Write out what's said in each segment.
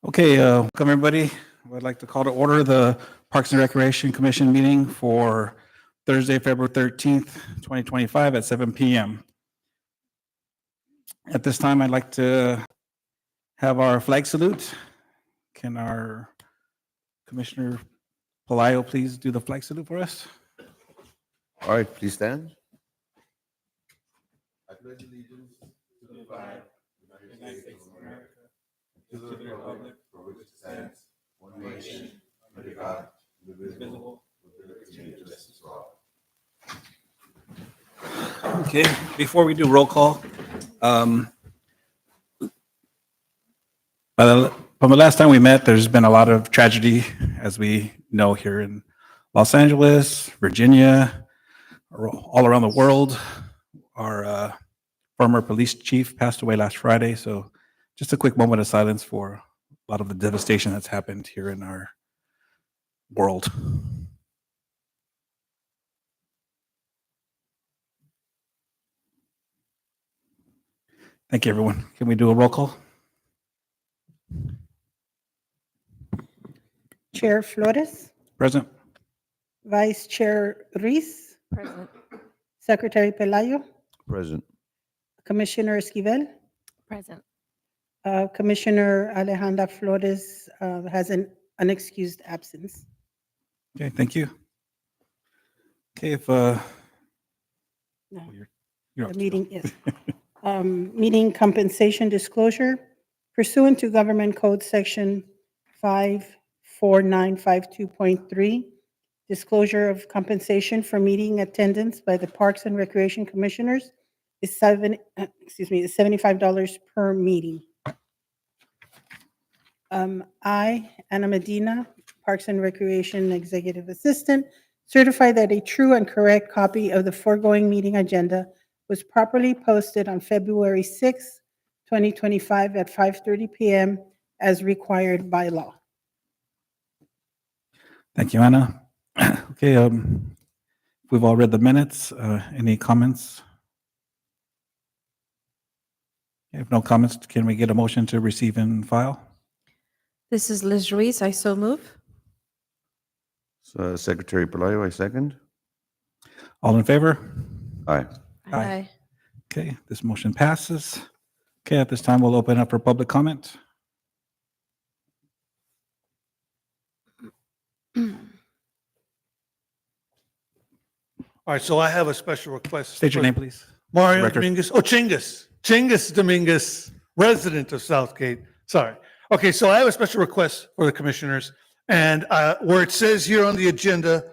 Okay, welcome everybody. I'd like to call to order the Parks and Recreation Commission meeting for Thursday, February 13th, 2025 at 7 p.m. At this time, I'd like to have our flag salute. Can our Commissioner Pelayo please do the flag salute for us? All right, please stand. To the republic for which it stands, one nation, under God, indivisible, with liberty and justice for all. Okay, before we do roll call, from the last time we met, there's been a lot of tragedy, as we know, here in Los Angeles, Virginia, all around the world. Our former police chief passed away last Friday, so just a quick moment of silence for a lot of the devastation that's happened here in our world. Thank you, everyone. Can we do a roll call? Chair Flores, Present. Vice Chair Ruiz, Present. Secretary Pelayo, Present. Commissioner Esquivel, Present. Commissioner Alejandra Flores has an unexcused absence. Okay, thank you. Okay, if No. you're The meeting is. Meeting compensation disclosure pursuant to Government Code Section 54952.3, disclosure of compensation for meeting attendance by the Parks and Recreation Commissioners is $75 per meeting. I, Anna Medina, Parks and Recreation Executive Assistant, certify that a true and correct copy of the foregoing meeting agenda was properly posted on February 6, 2025 at 5:30 p.m. as required by law. Thank you, Anna. Okay, we've all read the minutes. Any comments? If no comments, can we get a motion to receive and file? This is Liz Ruiz. I so move. So, Secretary Pelayo, I second. All in favor? Aye. Aye. Okay, this motion passes. Okay, at this time, we'll open up for public comment. All right, so I have a special request. State your name, please. Mario Record. Dominguez, Chingus Dominguez, resident of Southgate. Sorry. Okay, so I have a special request for the commissioners. And where it says here on the agenda,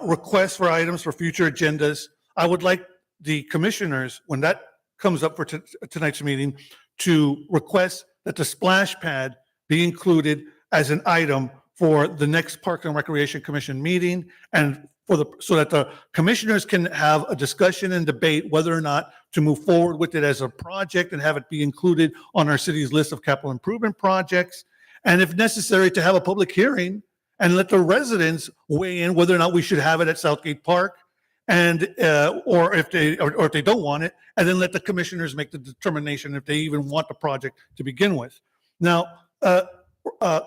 requests for items for future agendas, I would like the commissioners, when that comes up for tonight's meeting, to request that the splash pad be included as an item for the next Park and Recreation Commission meeting, and so that the commissioners can have a discussion and debate whether or not to move forward with it as a project and have it be included on our city's list of capital improvement projects. And if necessary, to have a public hearing and let the residents weigh in whether or not we should have it at Southgate Park, and or if they don't want it, and then let the commissioners make the determination if they even want the project to begin with. Now,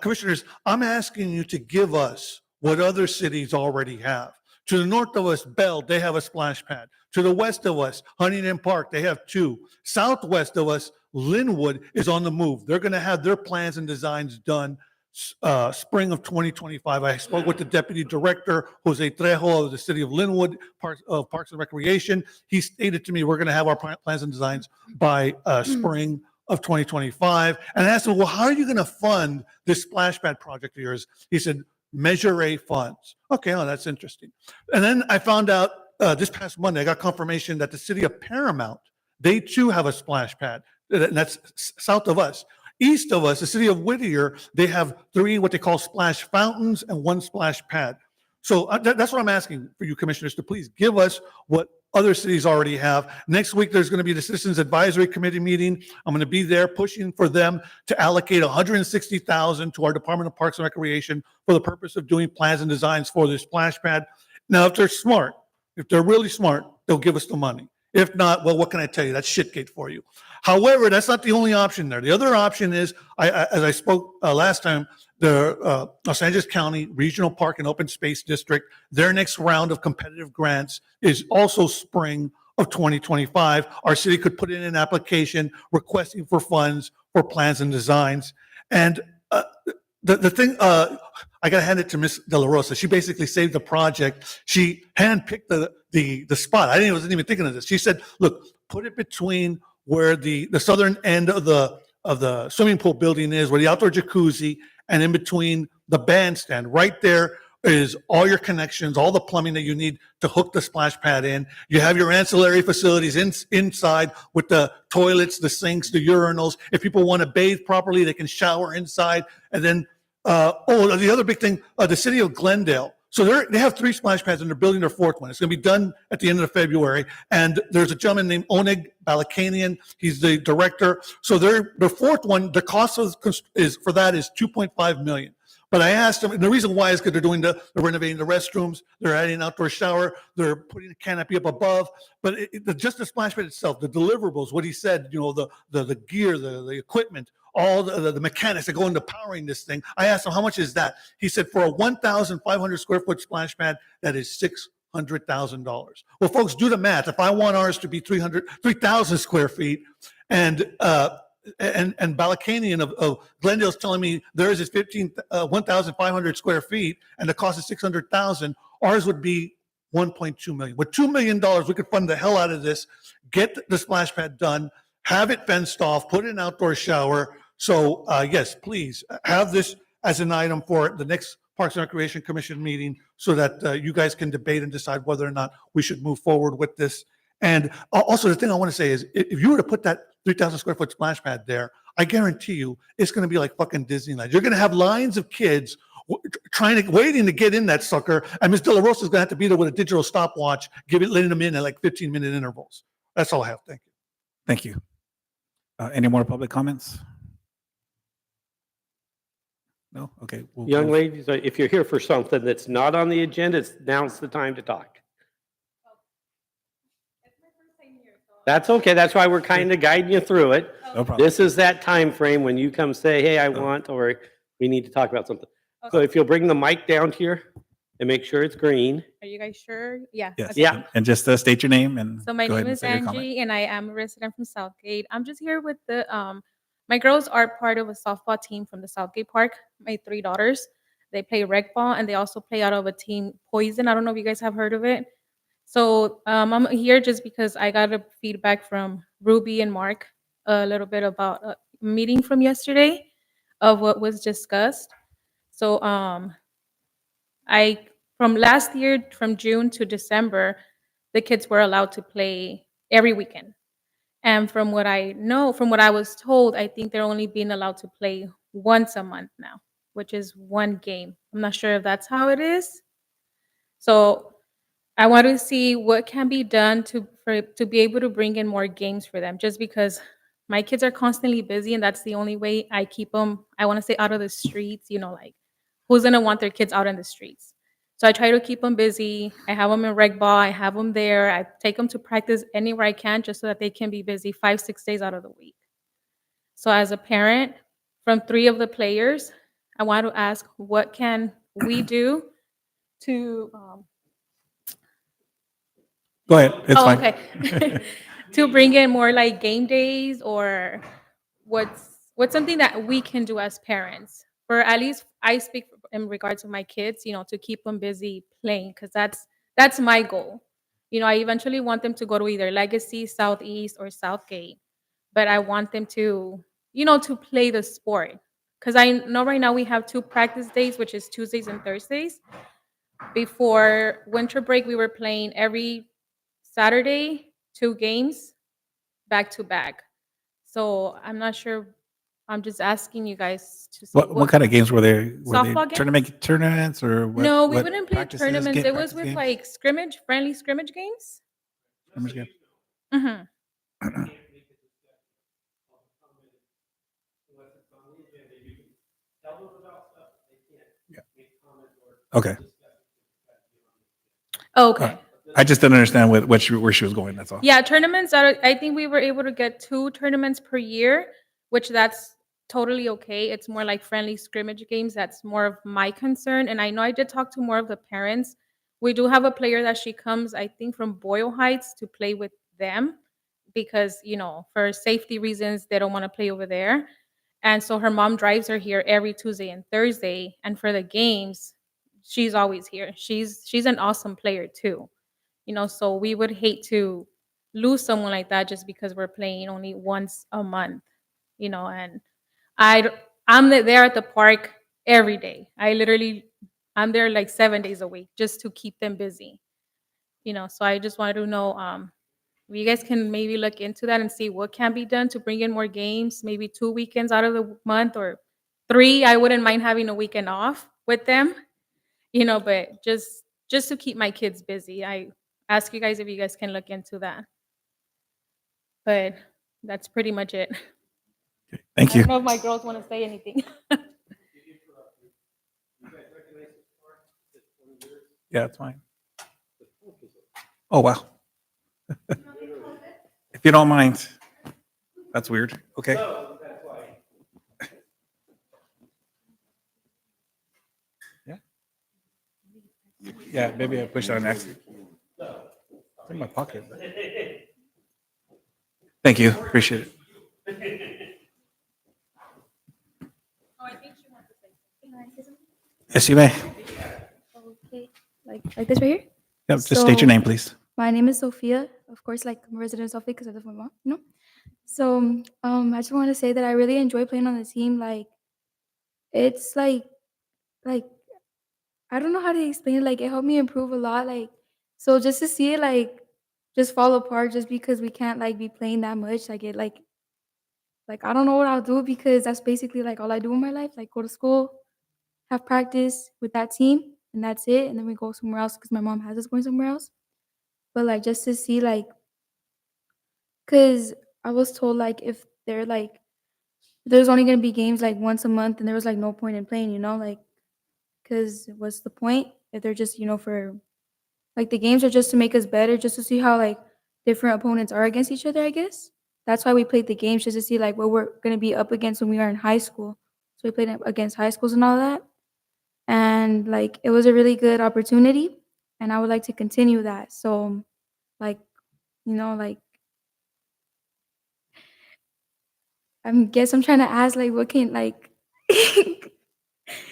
commissioners, I'm asking you to give us what other cities already have. To the north of us, Bell, they have a splash pad. To the west of us, Huntington Park, they have two. Southwest of us, Linwood is on the move. They're going to have their plans and designs done spring of 2025. I spoke with the deputy director, Jose Trejo of the city of Linwood, Parks and Recreation. He stated to me, we're going to have our plans and designs by spring of 2025. And I asked him, well, how are you going to fund this splash pad project of yours? He said, Measure A funds. Okay, oh, that's interesting. And then I found out this past Monday, I got confirmation that the city of Paramount, they too have a splash pad. And that's south of us. East of us, the city of Whittier, they have 3 what they call splash fountains and 1 splash pad. So that's what I'm asking for you commissioners to please give us what other cities already have. Next week, there's going to be the Citizens Advisory Committee meeting. I'm going to be there pushing for them to allocate $160,000 to our Department of Parks and Recreation for the purpose of doing plans and designs for this splash pad. Now, if they're smart, if they're really smart, they'll give us the money. If not, well, what can I tell you? That's shitgate for you. However, that's not the only option there. The other option is, as I spoke last time, the Los Angeles County Regional Park and Open Space District, their next round of competitive grants is also spring of 2025. Our city could put in an application requesting for funds for plans and designs. And the thing, I got to hand it to Ms. De La Rosa. She basically saved the project. She handpicked the spot. Wasn't even thinking of this. She said, look, put it between where the southern end of the swimming pool building is, where the outdoor jacuzzi, and in between the bandstand. Right there is all your connections, all the plumbing that you need to hook the splash pad in. You have your ancillary facilities inside with the toilets, the sinks, the urinals. If people want to bathe properly, they can shower inside. And then, the other big thing, the city of Glendale. So they have 3 splash pads and they're building their 4th one. It's going to be done at the end of February. And there's a gentleman named Oneg Balakanian. He's the director. So their 4th one, the cost is for that is $2.5 million. But I asked them, and the reason why is because they're renovating the restrooms, they're adding an outdoor shower, they're putting a canopy up above. But just the splash pad itself, the deliverables, what he said, the gear, the equipment, all the mechanics that go into powering this thing. I asked him, how much is that? He said, for a 1,500 square foot splash pad, that is $600,000. Well, folks, do the math. If I want ours to be 3,000 square feet, and Balakanian of Glendale is telling me theirs is 1,500 square feet, and the cost is 600,000. Ours would be 1.2 million. With $2 million, we could fund the hell out of this, get the splash pad done, have it fenced off, put in an outdoor shower. So yes, please have this as an item for the next Parks and Recreation Commission meeting, so that you guys can debate and decide whether or not we should move forward with this. And also, the thing I want to say is, if you were to put that 3,000 square foot splash pad there, I guarantee you it's going to be like fucking Disneyland. You're going to have lines of kids waiting to get in that sucker, and Ms. De La Rosa is going to have to be there with a digital stopwatch, letting them in at like 15-minute intervals. That's all I have. Thank you. Thank you. Any more public comments? No? Okay. Young ladies, if you're here for something that's not on the agenda, now's the time to talk. That's okay. That's why we're kind of guiding you through it. No problem. This is that time frame when you come say, hey, I want, or we need to talk about something. So if you'll bring the mic down here and make sure it's green. Are you guys sure? Yeah. Yes. okay. Yeah. And just state your name and So my go ahead name and is say your comment. Angie, and I am a resident from Southgate. I'm just here with my girls are part of a softball team from the Southgate Park. My 3 daughters, they play rec ball, and they also play out of a team, Poison. I don't know if you guys have heard of it. So I'm here just because I got a feedback from Ruby and Mark a little bit about a meeting from yesterday of what was discussed. So from last year, from June to December, the kids were allowed to play every weekend. And from what I know, from what I was told, I think they're only being allowed to play once a month now, which is 1 game. I'm not sure if that's how it is. So I want to see what can be done to be able to bring in more games for them, just because my kids are constantly busy, and that's the only way I keep them, I want to say, out of the streets. Like, who's going to want their kids out in the streets? So I try to keep them busy. I have them in rec ball. I have them there. I take them to practice anywhere I can, just so that they can be busy 5-6 days out of the week. So as a parent, from 3 of the players, I want to ask, what can we do to Go ahead. It's fine. okay. To bring in more like game days, or what's something that we can do as parents, or at least I speak in regards to my kids, to keep them busy playing, because that's my goal. I eventually want them to go to either Legacy, Southeast, or Southgate, but I want them to, to play the sport, because I know right now we have 2 practice days, which is Tuesdays and Thursdays. Before winter break, we were playing every Saturday, 2 games back to back. So I'm not sure. I'm just asking you guys to see What kind of games were there? Were they Softball games? tournaments or what? No, we what wouldn't play practices, tournaments. It was practice with games? like friendly scrimmage games. Scrimmage game? hmm Okay. Okay. I just didn't understand where she was going, that's all. Yeah, tournaments are, I think we were able to get 2 tournaments per year, which that's totally okay. It's more like friendly scrimmage games. That's more of my concern. And I know I did talk to more of the parents. We do have a player that she comes, I think, from Boyle Heights to play with them because, for safety reasons, they don't want to play over there. And so her mom drives her here every Tuesday and Thursday. And for the games, she's always here. She's an awesome player too. So we would hate to lose someone like that just because we're playing only once a month, and I'm there at the park every day. I'm there like 7 days a week just to keep them busy, so I just wanted to know, if you guys can maybe look into that and see what can be done to bring in more games, maybe 2 weekends out of the month or 3. I wouldn't mind having a weekend off with them, but just to keep my kids busy. I ask you guys if you guys can look into that. But that's pretty much it. Thank I you. don't know if my girls want to say anything. Yeah, it's fine. Oh, wow. If you don't mind. That's weird. Okay. Yeah. Yeah, maybe I pushed on accident. It's in my pocket. Thank you. Appreciate it. Yes, you may. Okay, like this right here. Yep, just state your So- name, please. My name is Sophia. Of course, like I'm a resident of South Lake because I live with my mom. So I just want to say that I really enjoy playing on the team. Like it's like I don't know how to explain it. Like it helped me improve a lot. Like so just to see it just fall apart just because we can't like be playing that much. Like I don't know what I'll do because that's basically like all I do in my life. Like go to school, have practice with that team, and that's it. And then we go somewhere else because my mom has us going somewhere else. But like just to see cause I was told like if they're like there's only gonna be games like once a month and there was like no point in playing, like cause what's the point if they're just, for like the games are just to make us better, just to see how like different opponents are against each other, I guess. That's why we played the games just to see like what we're gonna be up against when we are in high school. So we played against high schools and all that. And like it was a really good opportunity and I would like to continue that. So like, like guess I'm trying to ask like what can like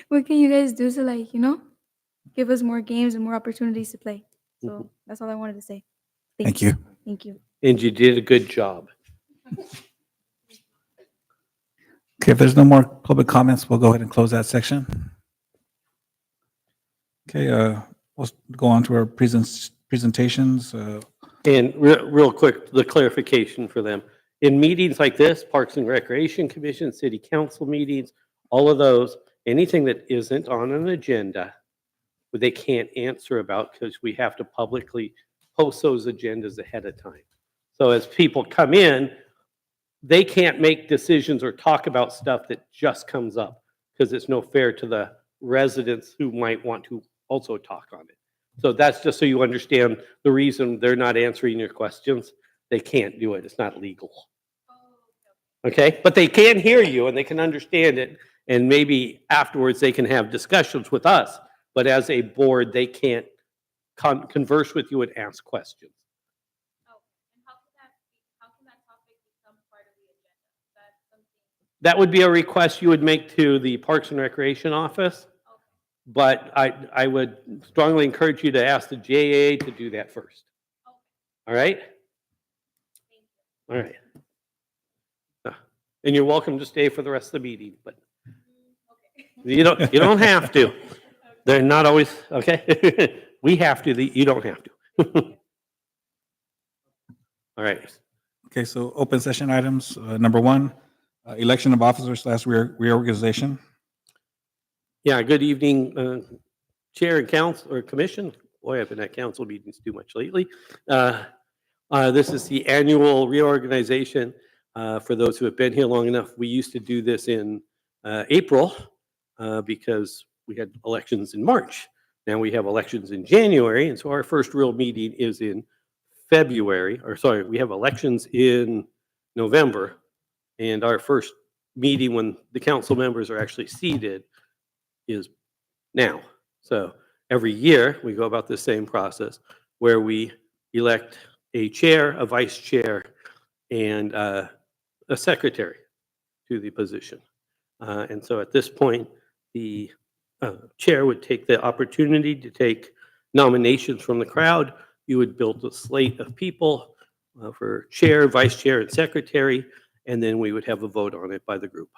what can you guys do to like, give us more games and more opportunities to play. So that's all I wanted to say. Thank you. Thank you. And you did a good job. Okay, if there's no more public comments, we'll go ahead and close that section. Okay, we'll go on to our presentations. And real quick, the clarification for them. In meetings like this, Parks and Recreation Commission, City Council meetings, all of those, anything that isn't on an agenda, they can't answer about because we have to publicly post those agendas ahead of time. So as people come in, they can't make decisions or talk about stuff that just comes up because it's no fair to the residents who might want to also talk on it. So that's just so you understand the reason they're not answering your questions. They can't do it. It's not legal. Okay? But they can hear you and they can understand it. And maybe afterwards they can have discussions with us. But as a board, they can't converse with you and ask questions. That would be a request you would make to the Parks and Recreation office. But I would strongly encourage you to ask the JAA to do that first. All right? All right. And you're welcome to stay for the rest of the meeting, but you don't have to. They're not always, okay? We have to, you don't have to. All right. Okay, so open session items. Number 1, election of officers / reorganization. Yeah, good evening, Chair and Council or Commission. Boy, I've been at council meetings too much lately. This is the annual reorganization. For those who have been here long enough, we used to do this in April because we had elections in March. Now we have elections in January, and so our first real meeting is in February, or sorry, we have elections in November, and our first meeting when the council members are actually seated is now. So every year, we go about the same process where we elect a chair, a vice chair, and a secretary to the position. And so at this point, the chair would take the opportunity to take nominations from the crowd. You would build a slate of people for chair, vice chair, and secretary, and then we would have a vote on it by the group.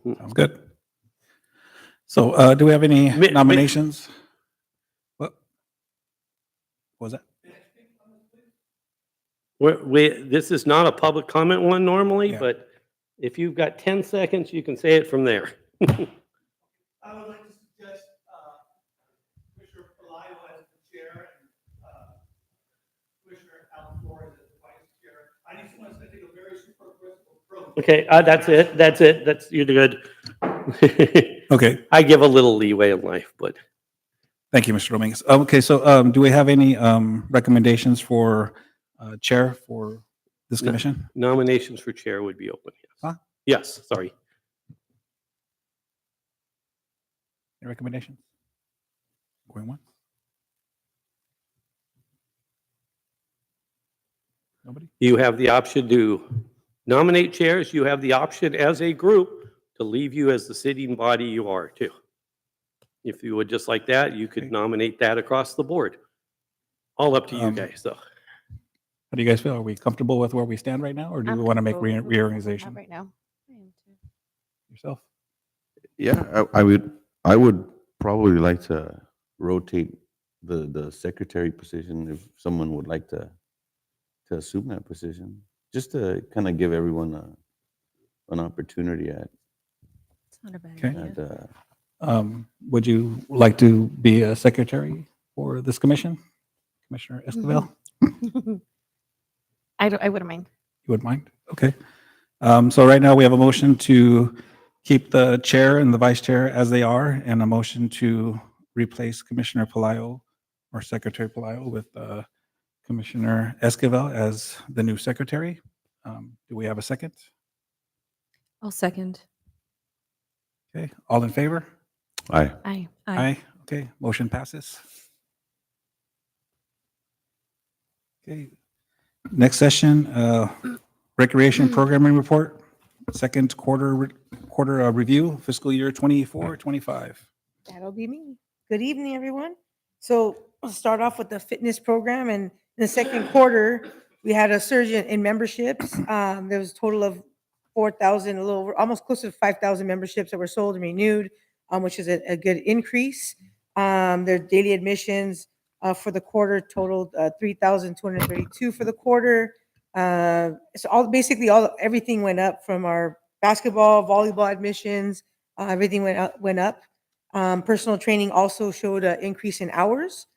Sounds good. So do we have any Mi- mi- nominations? What was that? This is not a public comment one normally, Yeah. but if you've got 10 seconds, you can say it from there. I would like to suggest Commissioner Pelayo as the chair and Commissioner Al Flores as the vice chair. I just want to take a very super aggressive approach. Okay, that's it. You're good. Okay, I give a little leeway in life, but thank you, Mr. Dominguez. Okay, so do we have any recommendations for chair for this No. commission? nominations for chair would be open. Yes. Huh? Yes, sorry. Any recommendations? Going once? Nobody? You have the option to nominate chairs. You have the option as a group to leave you as the sitting body you are too. If you would just like that, you could Okay. nominate that across the board. All up to you guys, so. How do you guys feel? Are we comfortable with where we stand right now, or do we want to make reorganization Right now. yourself? Yeah, I would probably like to rotate the secretary position if someone would like to assume that position, just to kind of give everyone an opportunity It's not a bad Okay. idea. Would you like to be a secretary for this commission? Commissioner Esquivel? I wouldn't mind. You wouldn't mind? Okay. So right now we have a motion to keep the chair and the vice chair as they are, and a motion to replace Commissioner Pelayo or Secretary Pelayo with Commissioner Esquivel as the new secretary. Do we have a second? I'll second. Okay, all in favor? Aye. Aye. Aye. Okay, motion passes. Okay, next session, recreation programming report, second quarter review, fiscal year 24, 25. That'll be me. Good evening, everyone. So I'll start off with the fitness program. And in the second quarter, we had a surge in memberships. There was a total of 4,000, a little, almost close to 5,000 memberships that were sold and renewed, which is a good increase. Their daily admissions for the quarter totaled 3,232 for the quarter. So everything went up from our basketball, volleyball admissions. Everything went up. Personal training also showed an increase in hours,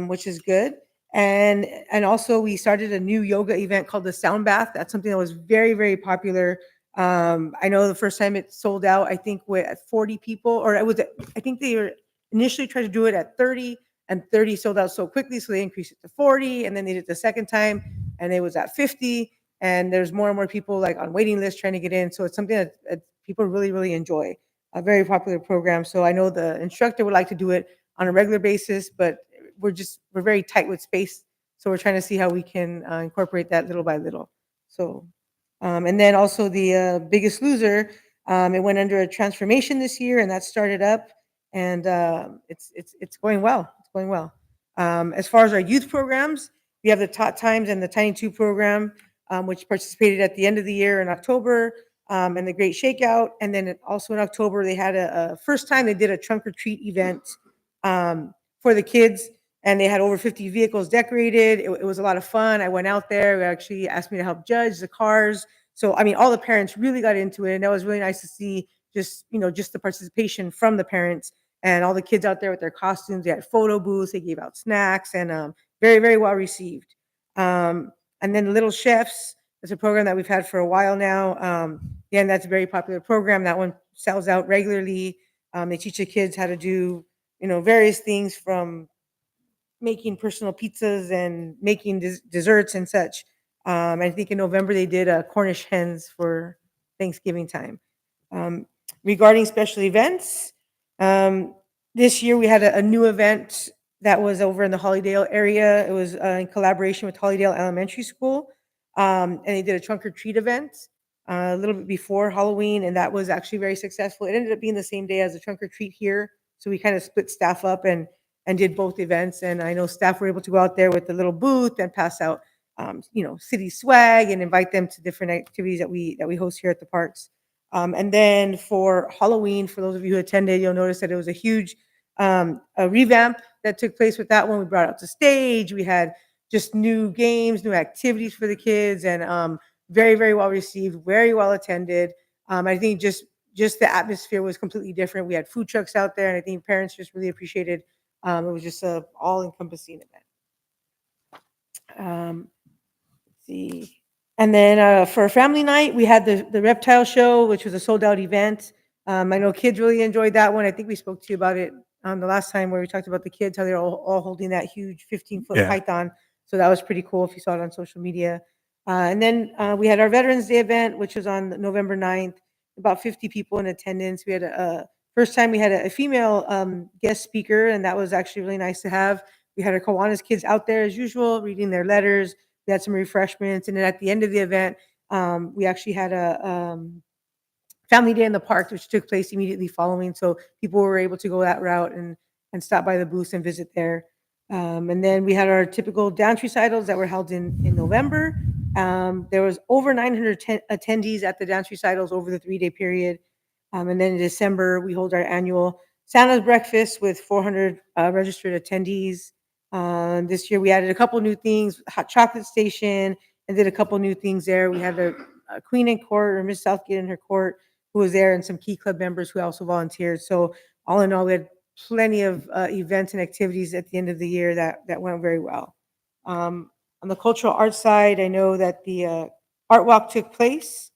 which is good. And also we started a new yoga event called the Sound Bath. That's something that was very, very popular. I know the first time it sold out, I think at 40 people, or I think they were initially tried to do it at 30, and 30 sold out so quickly, so they increased it to 40, and then they did it the second time, and it was at 50, and there's more and more people like on waiting lists trying to get in. So it's something that people really, really enjoy. A very popular program. So I know the instructor would like to do it on a regular basis, but we're very tight with space. So we're trying to see how we can incorporate that little by little. So, and then also the Biggest Loser, it went under a transformation this year, and that started up, and it's going well. It's going well. As far as our youth programs, we have the Tot Times and the Tiny Two program, which participated at the end of the year in October. And the Great Shakeout. And then also in October, they had a first time they did a trunk or treat event for the kids, and they had over 50 vehicles decorated. It was a lot of fun. I went out there. They actually asked me to help judge the cars. So, I mean, all the parents really got into it, and that was really nice to see just the participation from the parents and all the kids out there with their costumes. They had photo booths. They gave out snacks, and very, very well received. And then the Little Chefs. It's a program that we've had for a while now. Again, that's a very popular program. That one sells out regularly. They teach the kids how to do various things from making personal pizzas and making desserts and such. I think in November they did Cornish hens for Thanksgiving time. Regarding special events, this year we had a new event that was over in the Hollydale area. It was in collaboration with Hollydale Elementary School, and they did a trunk or treat event a little bit before Halloween, and that was actually very successful. It ended up being the same day as the trunk or treat here, so we kind of split staff up and did both events. And I know staff were able to go out there with the little booth and pass out, city swag and invite them to different activities that we host here at the parks. And then for Halloween, for those of you who attended, you'll notice that it was a huge a revamp that took place with that one. We brought out the stage. We had just new games, new activities for the kids, and very, very well received, very well attended. I think just the atmosphere was completely different. We had food trucks out there, and I think parents just really appreciated. It was just a all-encompassing event. Let's see. And then for family night, we had the reptile show, which was a sold-out event. I know kids really enjoyed that one. I think we spoke to you about it the last time where we talked about the kids, how they're all holding that huge 15-foot Yeah. python. So that was pretty cool if you saw it on social media. And then we had our Veterans Day event, which was on November 9th. About 50 people in attendance. We had first time we had a female guest speaker, and that was actually really nice to have. We had our Kiwanis kids out there as usual, reading their letters. We had some refreshments, and then at the end of the event, we actually had a family day in the park, which took place immediately following. So people were able to go that route and stop by the booths and visit there. And then we had our typical dance recitals that were held in November. There was over 900 attendees at the dance recitals over the 3-day period. And then in December, we hold our annual Santa's breakfast with 400 registered attendees. This year, we added a couple new things, hot chocolate station, and did a couple new things there. We had a queen in court, or Miss Southgate in her court, who was there, and some key club members who also volunteered. So all in all, we had plenty of events and activities at the end of the year that went very well. On the cultural arts side, I know that the art walk took place,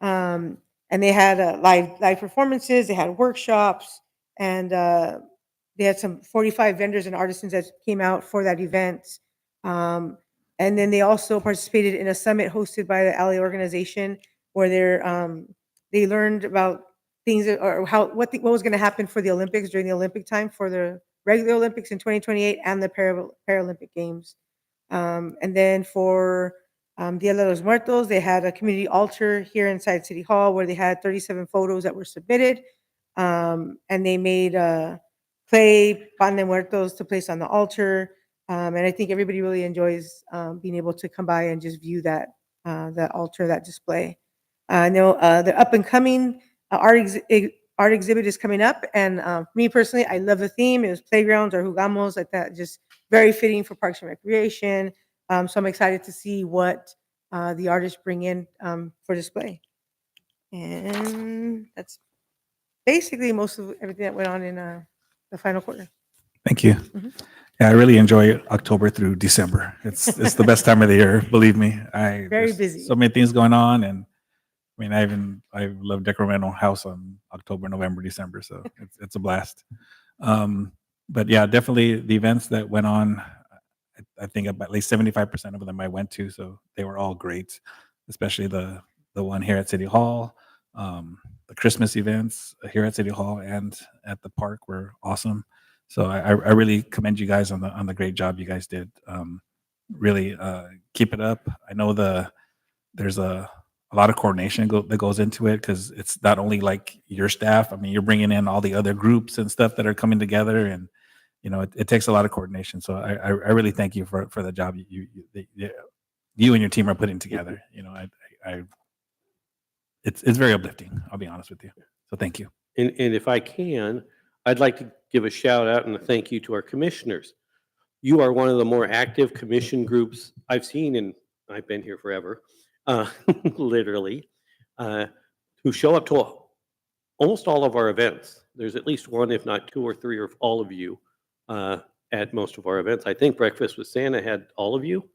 and they had live performances, they had workshops, and they had some 45 vendors and artisans that came out for that event. And then they also participated in a summit hosted by the LA organization, where they learned about things or what was going to happen for the Olympics during the Olympic time, for the regular Olympics in 2028 and the Paralympic Games. And then for Dia de los Muertos, they had a community altar here inside City Hall where they had 37 photos that were submitted. And they made clay pan de muertos to place on the altar. And I think everybody really enjoys being able to come by and just view that altar, that display. I know the up and coming art exhibit is coming up, and me personally, I love the theme. It was playgrounds or jugamos, like that, just very fitting for Parks and Recreation. So I'm excited to see what the artists bring in for display. And that's basically most of everything that went on in the final quarter. Thank you. Mhm. Yeah, I really enjoy October through December. It's the best time of the year, believe me. Very there's busy. So many things going on, and I mean, I love decorating my own house on October, November, December, so it's a blast. But yeah, definitely the events that went on, I think about at least 75% of them I went to, so they were all great, especially the one here at City Hall. The Christmas events here at City Hall and at the park were awesome. So I really commend you guys on the great job you guys did. Really keep it up. I know there's a lot of coordination that goes into it, because it's not only like your staff. I mean, you're bringing in all the other groups and stuff that are coming together, and it takes a lot of coordination. So I really thank you for the job you and your team are putting together. It's very uplifting. I'll be honest with you. So thank you. And if I can, I'd like to give a shout out and a thank you to our commissioners. You are one of the more active commission groups I've seen, and I've been here forever, literally, who show up to almost all of our events. There's at least one, if not two or three, or all of you at most of our events. I think Breakfast with Santa had all of you.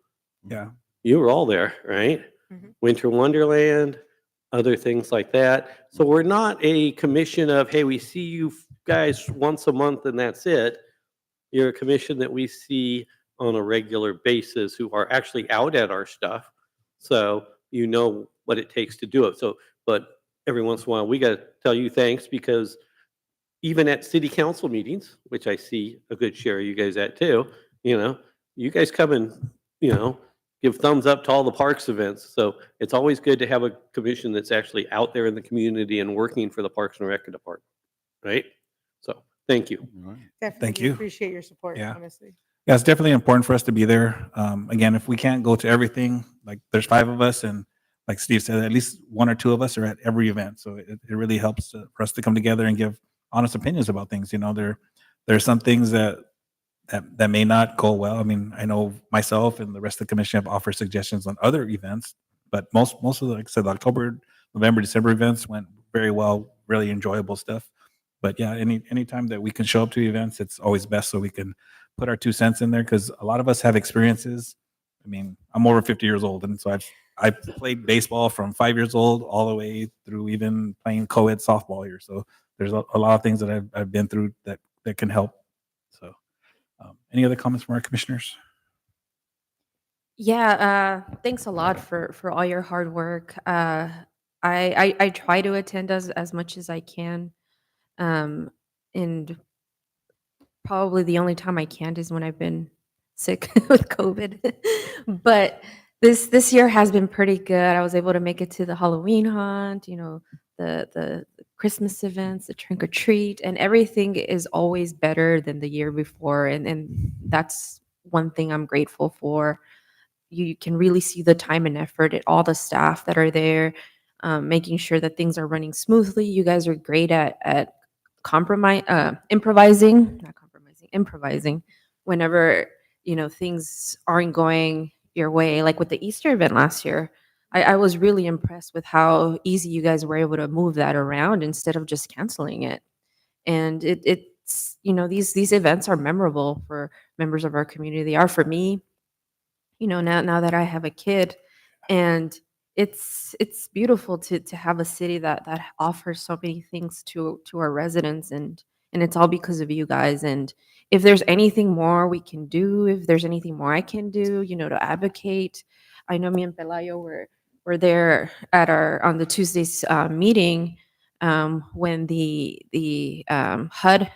Yeah. You were all there, right? Mhm. Winter Wonderland, other things like that. So we're not a commission of, hey, we see you guys once a month and that's it. You're a commission that we see on a regular basis who are actually out at our stuff. So you know what it takes to do it. So, but every once in a while, we got to tell you thanks because even at city council meetings, which I see a good share of you guys at too, you guys come and, give thumbs up to all the parks events. So it's always good to have a commission that's actually out there in the community and working for the Parks and Rec department, right? So, thank you. All right. Definitely you. appreciate your support, Yeah. honestly. Yeah, it's definitely important for us to be there. Again, if we can't go to everything, like there's 5 of us, and like Steve said, at least 1 or 2 of us are at every event. So it really helps for us to come together and give honest opinions about things. There are some things that may not go well. I mean, I know myself and the rest of the commission have offered suggestions on other events, but most of the, like I said, October, November, December events went very well, really enjoyable stuff. But yeah, any time that we can show up to events, it's always best so we can put our 2 cents in there, because a lot of us have experiences. I mean, I'm over 50 years old, and so I've played baseball from 5 years old all the way through even playing co-ed softball here. So there's a lot of things that I've been through that can help. So any other comments from our commissioners? Yeah, thanks a lot for all your hard work. I try to attend as much as I can. And probably the only time I can't is when I've been sick with COVID. But this year has been pretty good. I was able to make it to the Halloween hunt, the Christmas events, the trunk or treat, and everything is always better than the year before. And that's one thing I'm grateful for. You can really see the time and effort at all the staff that are there, making sure that things are running smoothly. You guys are great at improvising whenever things aren't going your way. Like with the Easter event last year, I was really impressed with how easy you guys were able to move that around instead of just canceling it. And it's these events are memorable for members of our community. They are for me. Now that I have a kid, and it's beautiful to have a city that offers so many things to our residents, and it's all because of you guys. And if there's anything more we can do, if there's anything more I can do, to advocate. I know me and Pelayo were there at on the Tuesday's meeting when the HUD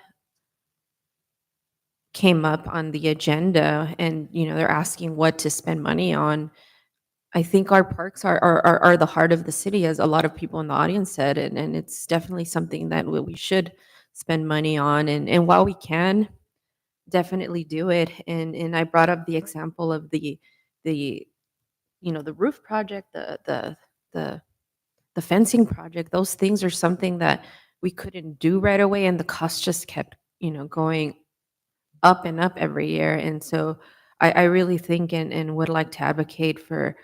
came up on the agenda, and they're asking what to spend money on. I think our parks are the heart of the city, as a lot of people in the audience said, and it's definitely something that we should spend money on. And while we can, definitely do it. And I brought up the example of the roof project, the fencing project. Those things are something that we couldn't do right away, and the cost just kept going up and up every year. And so I really think and would like to advocate for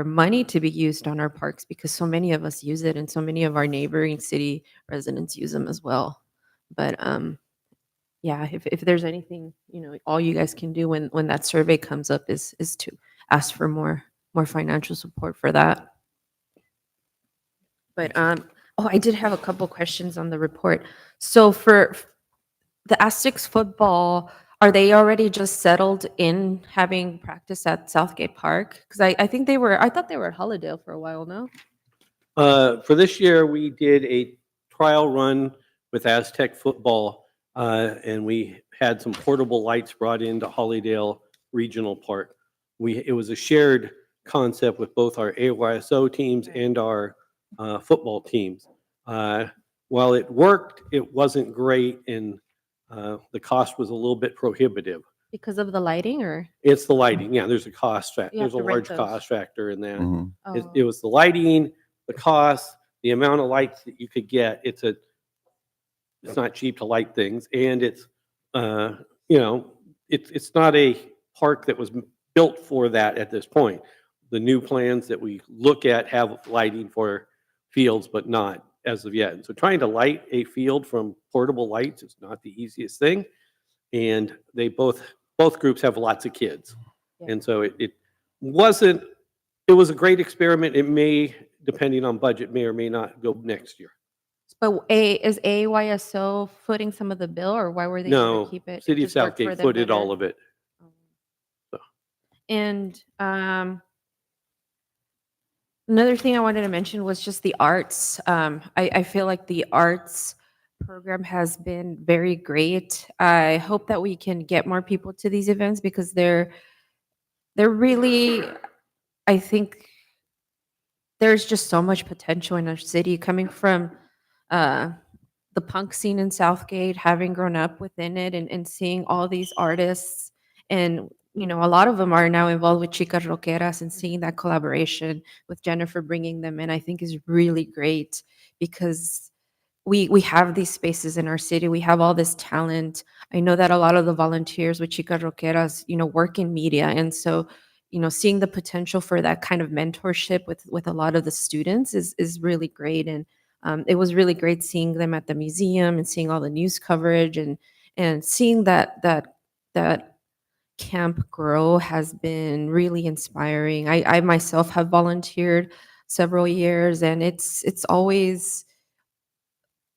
money to be used on our parks, because so many of us use it and so many of our neighboring city residents use them as well. But yeah, if there's anything, all you guys can do when that survey comes up is to ask for more financial support for that. But I did have a couple questions on the report. So for the Aztecs football, are they already just settled in having practice at Southgate Park? Because I thought they were at Holidale for a while, no? For this year, we did a trial run with Aztec football, and we had some portable lights brought into Holydale Regional Park. It was a shared concept with both our AYSO teams and our football teams. While it worked, it wasn't great, and the cost was a little bit prohibitive. Because of the lighting, or? It's the lighting. Yeah, there's a cost factor. You have There's a to rent large those. cost factor in that. Mhm. It was the lighting, the cost, the amount of lights that you could get. It's not cheap to light things, and it's not a park that was built for that at this point. The new plans that we look at have lighting for fields, but not as of yet. And so trying to light a field from portable lights is not the easiest thing. And they both groups have lots of kids. Yeah. And so it was a great experiment. It may depending on budget, may or may not go next year. But is AYSO footing some of the bill, or why were they able No, to keep it? City of Just worked for Southgate them footed better? all of it. And another thing I wanted to mention was just the arts. I feel like the arts program has been very great. I hope that we can get more people to these events because they're really, I think there's just so much potential in our city coming from the punk scene in Southgate, having grown up within it and seeing all these artists. And, you know, a lot of them are now involved with Chicas Rockeras, and seeing that collaboration with Jennifer bringing them in, I think is really great because we have these spaces in our city. We have all this talent. I know that a lot of the volunteers with Chicas Rockeras, you know, work in media. And so, you know, seeing the potential for that kind of mentorship with a lot of the students is really great. And it was really great seeing them at the museum and seeing all the news coverage and seeing that camp grow has been really inspiring. I myself have volunteered several years, and it's always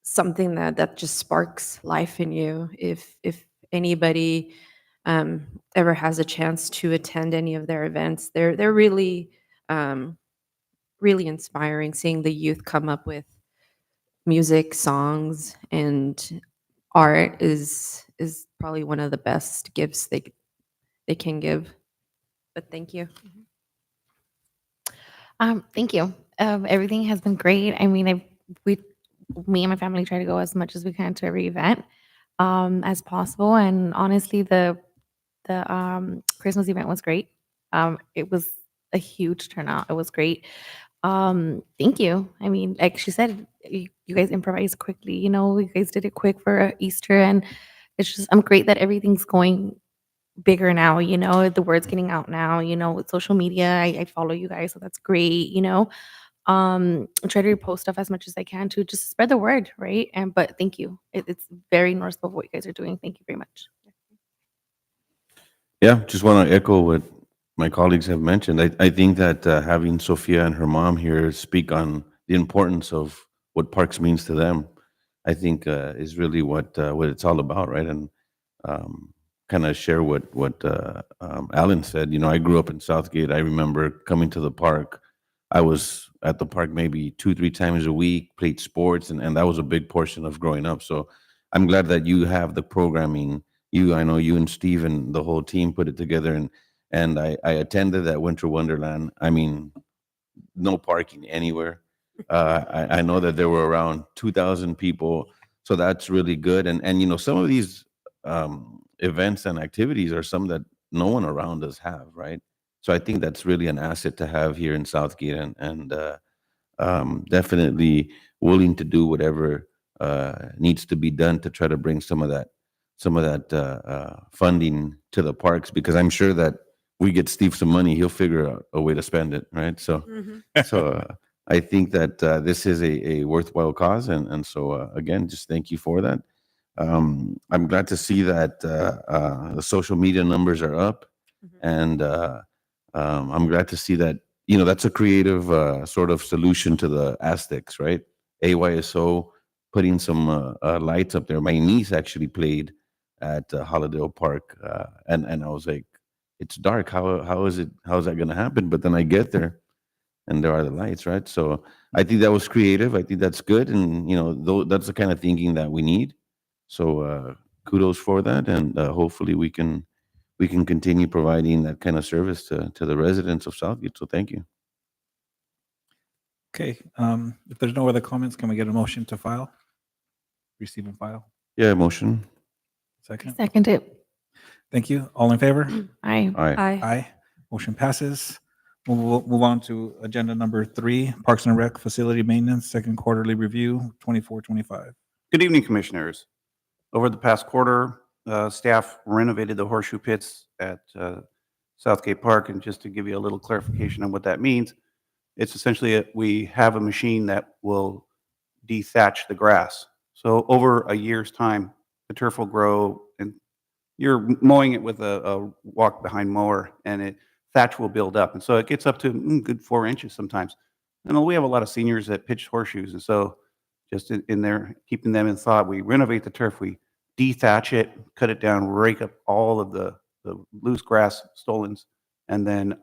something that just sparks life in you. If anybody ever has a chance to attend any of their events, they're really really inspiring. Seeing the youth come up with music, songs, and art is probably one of the best gifts they can give. But thank you. Thank you. Everything has been great. I mean, me and my family try to go as much as we can to every event, as possible. And honestly, the Christmas event was great. It was a huge turnout. It was great. Thank you. I mean, like she said, you guys improvised quickly. You know, you guys did it quick for Easter, and it's just I'm great that everything's going bigger now. You know, the word's getting out now. You know, with social media, I follow you guys, so that's great. You know, I try to repost stuff as much as I can to just spread the word, right? And but thank you. It's very noticeable what you guys are doing. Thank you very much. Yeah, just want to echo what my colleagues have mentioned. I think that having Sophia and her mom here speak on the importance of what parks means to them, I think is really what it's all about, right? And kind of share what Alan said. You know, I grew up in Southgate. I remember coming to the park. I was at the park maybe 2-3 times a week, played sports, and that was a big portion of growing up. So I'm glad that you have the programming. I know you and Steve and the whole team put it together, and I attended that Winter Wonderland. I mean, no parking anywhere. I know that there were around 2,000 people, so that's really good. And you know, some of these events and activities are some that no one around us have, right? So I think that's really an asset to have here in Southgate, and definitely willing to do whatever needs to be done to try to bring some of that funding to the parks, because I'm sure that we get Steve some money, he'll figure out a way to spend it, right? So, I think that this is a worthwhile cause, and so again, just thank you for that. I'm glad to see that the social media numbers are up, and I'm glad to see that, you know, that's a creative sort of solution to the Aztecs, right? AYSO putting some lights up there. My niece actually played at Holidale Park, and I was like, it's dark. How is that going to happen? But then I get there, and there are the lights, right? So I think that was creative. I think that's good, and you know, that's the kind of thinking that we need. So kudos for that, and hopefully we can continue providing that kind of service to the residents of Southgate. So thank you. Okay, if there's no other comments, can we get a motion to file? Receive and file. Yeah, motion. Second. Second it. Thank you. All in favor? Aye. All right. Aye. Aye. Motion passes. We'll move on to agenda number 3, Parks and Rec Facility Maintenance, second quarterly review, 24-25. Good evening, Commissioners. Over the past quarter, staff renovated the horseshoe pits at Southgate Park, and just to give you a little clarification on what that means, it's essentially we have a machine that will dethatch the grass. So over a year's time, the turf will grow, and you're mowing it with a walk-behind mower, and thatch will build up. And so it gets up to good 4 inches sometimes. And we have a lot of seniors that pitch horseshoes, and so just in there, keeping them in thought, we renovate the turf, we dethatch it, cut it down, rake up all of the loose grass, stolons, and then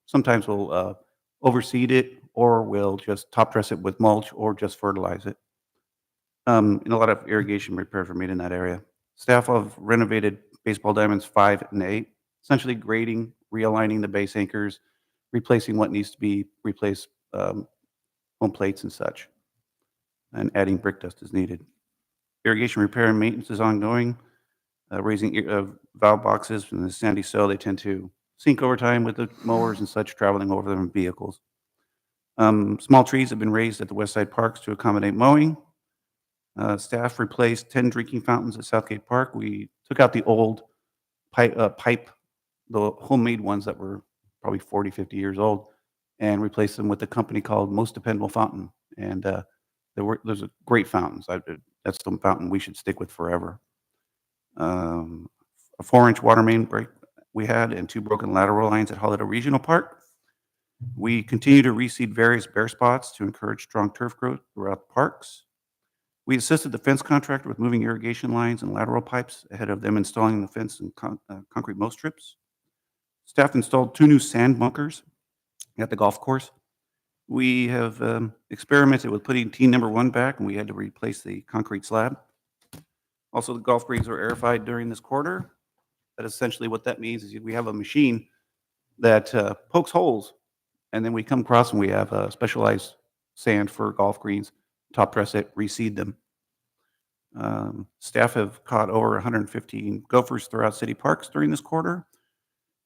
sometimes we'll overseed it, or we'll just top dress it with mulch, or just fertilize it. And a lot of irrigation repairs were made in that area. Staff have renovated baseball diamonds 5 and 8, essentially grading, realigning the base anchors, replacing what needs to be replaced, home plates and such, and adding brick dust as needed. Irrigation repair and maintenance is ongoing. Raising valve boxes from the sandy soil, they tend to sink over time with the mowers and such traveling over them in vehicles. Small trees have been raised at the West Side parks to accommodate mowing. Staff replaced 10 drinking fountains at Southgate Park. We took out the old pipe, the homemade ones that were probably 40, 50 years old, and replaced them with a company called Most Dependable Fountain. And there's a great fountains. That's the fountain we should stick with forever. A 4-inch water main break we had, and 2 broken lateral lines at Holiday Regional Park. We continue to reseed various bare spots to encourage strong turf growth throughout the parks. We assisted the fence contractor with moving irrigation lines and lateral pipes ahead of them installing the fence and concrete mow strips. Staff installed 2 new sand bunkers at the golf course. We have experimented with putting tee number 1 back, and we had to replace the concrete slab. Also, the golf greens were aerified during this quarter. That essentially what that means is we have a machine that pokes holes, and then we come across and we have specialized sand for golf greens, top dress it, reseed them. Staff have caught over 115 gophers throughout city parks during this quarter,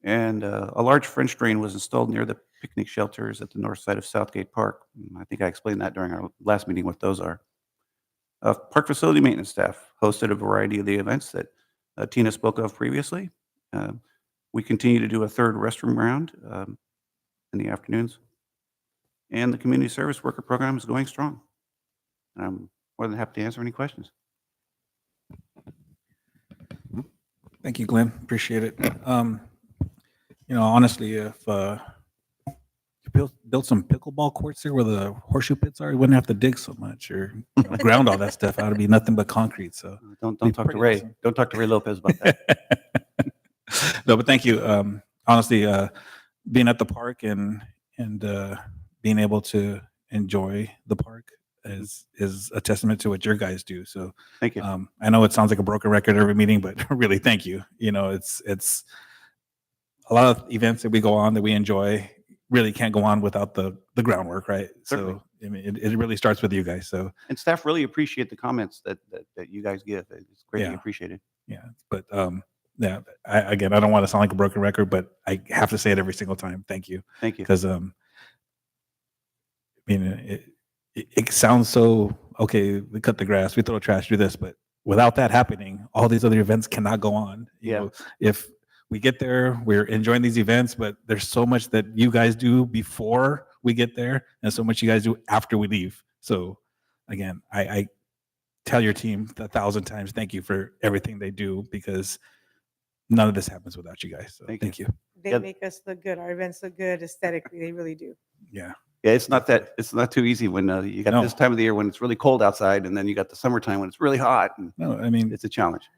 and a large French drain was installed near the picnic shelters at the north side of Southgate Park. I think I explained that during our last meeting what those are. Park facility maintenance staff hosted a variety of the events that Tina spoke of previously. We continue to do a 3rd restroom round in the afternoons, and the community service worker program is going strong. I'm more than happy to answer any questions. Thank you, Glenn. Appreciate it. Honestly, if you built some pickleball courts there where the horseshoe pits are, you wouldn't have to dig so much or ground all that stuff out. It'd be nothing but concrete. So Don't Be talk to pretty Ray. awesome. Don't talk to Ray Lopez about that. No, but thank you. Honestly, being at the park and being able to enjoy the park is a testament to what your guys do. So Thank you. I know it sounds like a broken record every meeting, but really, thank you. It's a lot of events that we go on that we enjoy really can't go on without the groundwork, right? Certainly. So I mean, it really starts with you guys. So And staff really appreciate the comments that you guys give. It's greatly Yeah. appreciated. yeah, but yeah, I don't want to sound like a broken record, but I have to say it every single time. Thank you. Thank you. Because it sounds so okay. We cut the grass, we throw trash, do this, but without that happening, all these other events cannot go on. Yeah. If we get there, we're enjoying these events, but there's so much that you guys do before we get there, and so much you guys do after we leave. So, again, I tell your team 1,000 times thank you for everything they do, because none of this happens without you guys. So Thank thank you. They Yeah. make us look good. Our events look good aesthetically. They really do. Yeah. Yeah, it's not too easy when you got No. this time of the year when it's really cold outside, and then you got the summertime when it's really hot, and No, I mean, it's a challenge.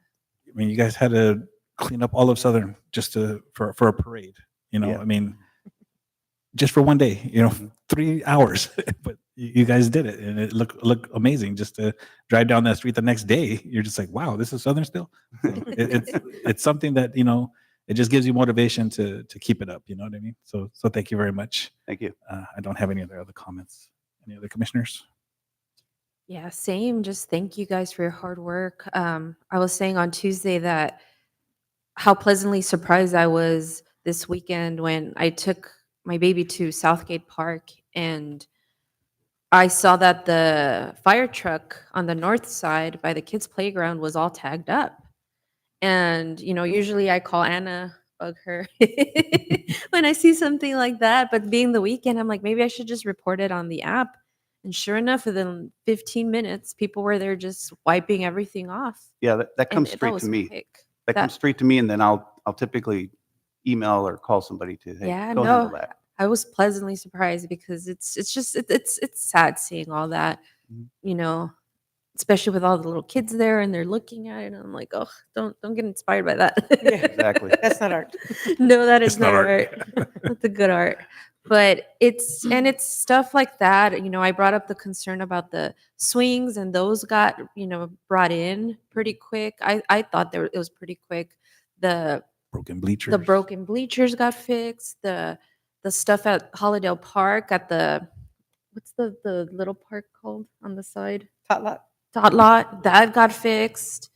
you guys had to clean up all of Southern just for a parade. Yeah. I mean, just for one day. 3 hours, but you guys did it, and it looked amazing. Just to drive down that street the next day, you're just like, wow, this is Southern still. So it's something that it just gives you motivation to keep it up. You know what I mean? So thank you very much. Thank you. I don't have any other comments. Any other commissioners? Yeah, same. Just thank you guys for your hard work. I was saying on Tuesday that how pleasantly surprised I was this weekend when I took my baby to Southgate Park and I saw that the fire truck on the north side by the kids' playground was all tagged up. And, usually I call Anna, bug her when I see something like that. But being the weekend, I'm like, maybe I should just report it on the app. And sure enough, within 15 minutes, people were there just wiping everything off. Yeah, that And comes that straight was to me. quick. That comes straight to me, and then I'll typically email or call somebody to, hey, Yeah, go handle no, that. I was pleasantly surprised because it's just it's sad seeing all that, Mhm. you know, especially with all the little kids there and they're looking at it and I'm like, oh, don't get inspired by that. Yeah. Exactly. That's not art. No, that is It's not not art. art. That's the good art. But it's stuff like that. You know, I brought up the concern about the swings and those got, brought in pretty quick. I thought it was pretty quick. The Broken bleachers. the broken bleachers got fixed. The stuff at Holidale Park at what's the little park called on the side? Tot lot. Tot lot, that got fixed.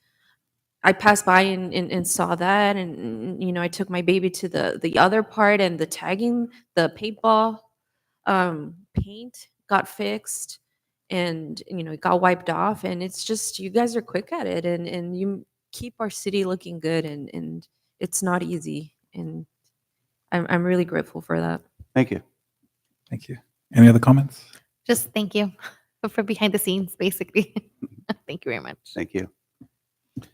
I passed by and saw that, and I took my baby to the other part, and the tagging, the paintball paint got fixed, and it got wiped off, and it's just you guys are quick at it, and you keep our city looking good, and it's not easy, and I'm really grateful for that. Thank you. Thank you. Any other comments? Just thank you for behind the scenes, basically. Thank you very much. Thank you.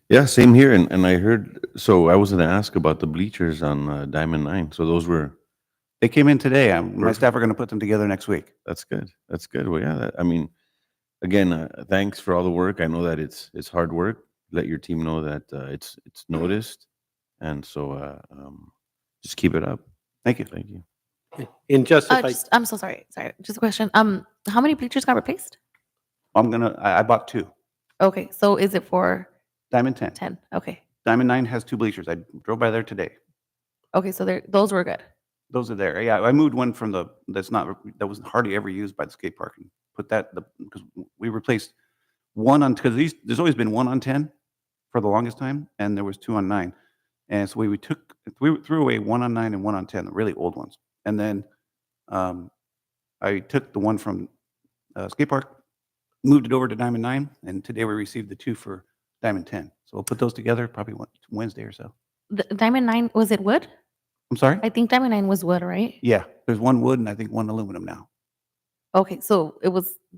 Yeah, same here. And I heard, so I was going to ask about the bleachers on Diamond 9. So those were, They came in today. My Perfect. staff are going to put them together next week. that's good. That's good. Well, yeah, I mean, again, thanks for all the work. I know that it's hard work. Let your team know that it's noticed. And so just keep it up. Thank you. Thank you. And just if I, I'm so sorry. Sorry. Just a question. How many bleachers got replaced? I bought 2. Okay, so is it for Diamond 10. 10? Okay. Diamond 9 has 2 bleachers. I drove by there today. Okay, so those were good. Those are there. Yeah, I moved one from that was hardly ever used by the skate park and put because we replaced one on, because there's always been one on 10 for the longest time, and there was 2 on 9. And so we threw away 1 on 9 and 1 on 10, the really old ones. And then I took the one from skate park, moved it over to Diamond 9, and today we received the 2 for Diamond 10. So we'll put those together probably Wednesday or so. The Diamond 9, was it wood? I'm sorry? I think Diamond 9 was wood, right? Yeah, there's 1 wood and I think 1 aluminum now. Okay, so it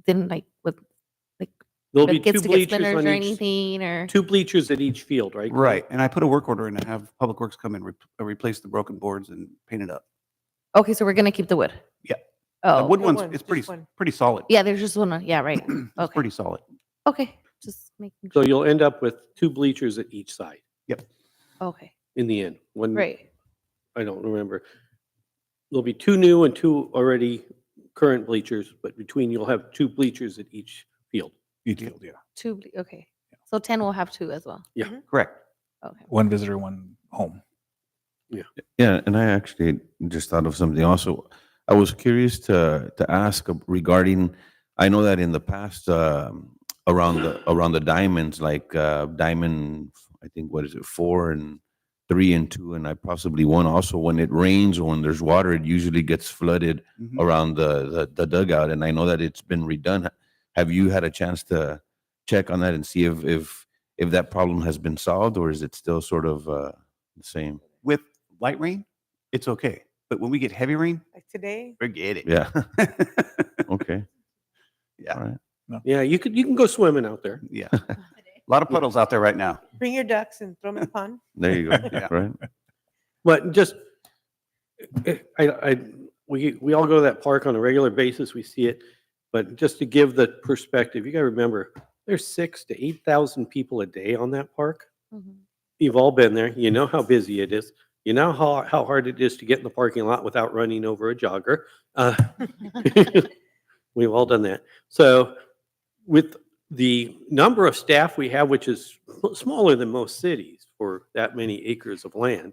didn't with there'll the be kids 2 to get bleachers spinners on or each, anything or 2 bleachers at each field, right? Right, and I put a work order in to have Public Works come and replace the broken boards and paint it up. Okay, so we're gonna keep the wood. Yeah. Oh, The wood The one's, one, it's just one. pretty solid. yeah, there's just one. Yeah, right. It's Okay. pretty solid. Okay, just making So sure. you'll end up with 2 bleachers at each side Okay, in the end. One, great. I don't remember. There'll be 2 new and 2 already current bleachers, but between you'll have 2 bleachers at each field. Each field, yeah. Okay, so 10 will have 2 as well. Correct. Okay. One visitor, one home. Yeah, and I actually just thought of something also. I was curious to ask regarding. I know that in the past, around the diamonds, like diamond, I think what is it, 4 and 3 and 2, and I possibly 1 also. When it rains or when there's water, it usually gets flooded Mhm. around the dugout, and I know that it's been redone. Have you had a chance to check on that and see if that problem has been solved, or is it still sort of the same? With light rain, it's okay. But when we get heavy rain, Like today, forget it. Yeah. Okay. Yeah. All right. Yeah, you can go swimming out there. Yeah. A lot of puddles out there right now. bring your ducks and throw them in the pond. There you go. Yeah. Right. But just, we all go to that park on a regular basis. We see it. But just to give the perspective, you got to remember, there's 6,000 to 8,000 people a day on that park. Mhm. You've all been there. You know how busy it is. You know how hard it is to get in the parking lot without running over a jogger. We've all done that. So with the number of staff we have, which is smaller than most cities for that many acres of land,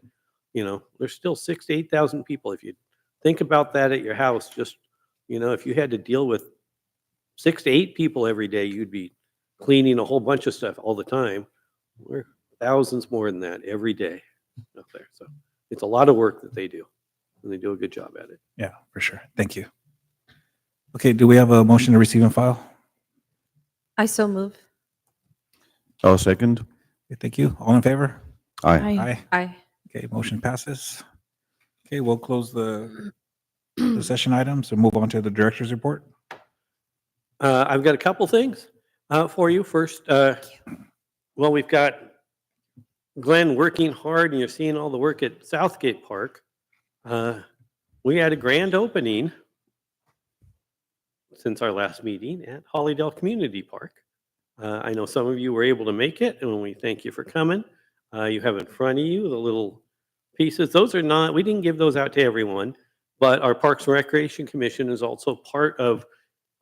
there's still 6,000 to 8,000 people. If you think about that at your house, just, if you had to deal with 6 to 8 people every day, you'd be cleaning a whole bunch of stuff all the time. We're thousands more than that every day out there. So it's a lot of work that they do, and they do a good job at it. Yeah, for sure. Thank you. Okay, do we have a motion to receive and file? I so move. I'll second. Okay, thank you. All in favor? Aye. Aye. Aye. Okay, motion passes. Okay, we'll close the session items and move on to the director's report. I've got a couple things for you. First, well, we've got Glenn working hard, and you're seeing all the work at Southgate Park. we had a grand opening since our last meeting at Hollydale Community Park. I know some of you were able to make it, and we thank you for coming. You have in front of you the little pieces. Those are not, we didn't give those out to everyone, but our Parks and Recreation Commission is also part of,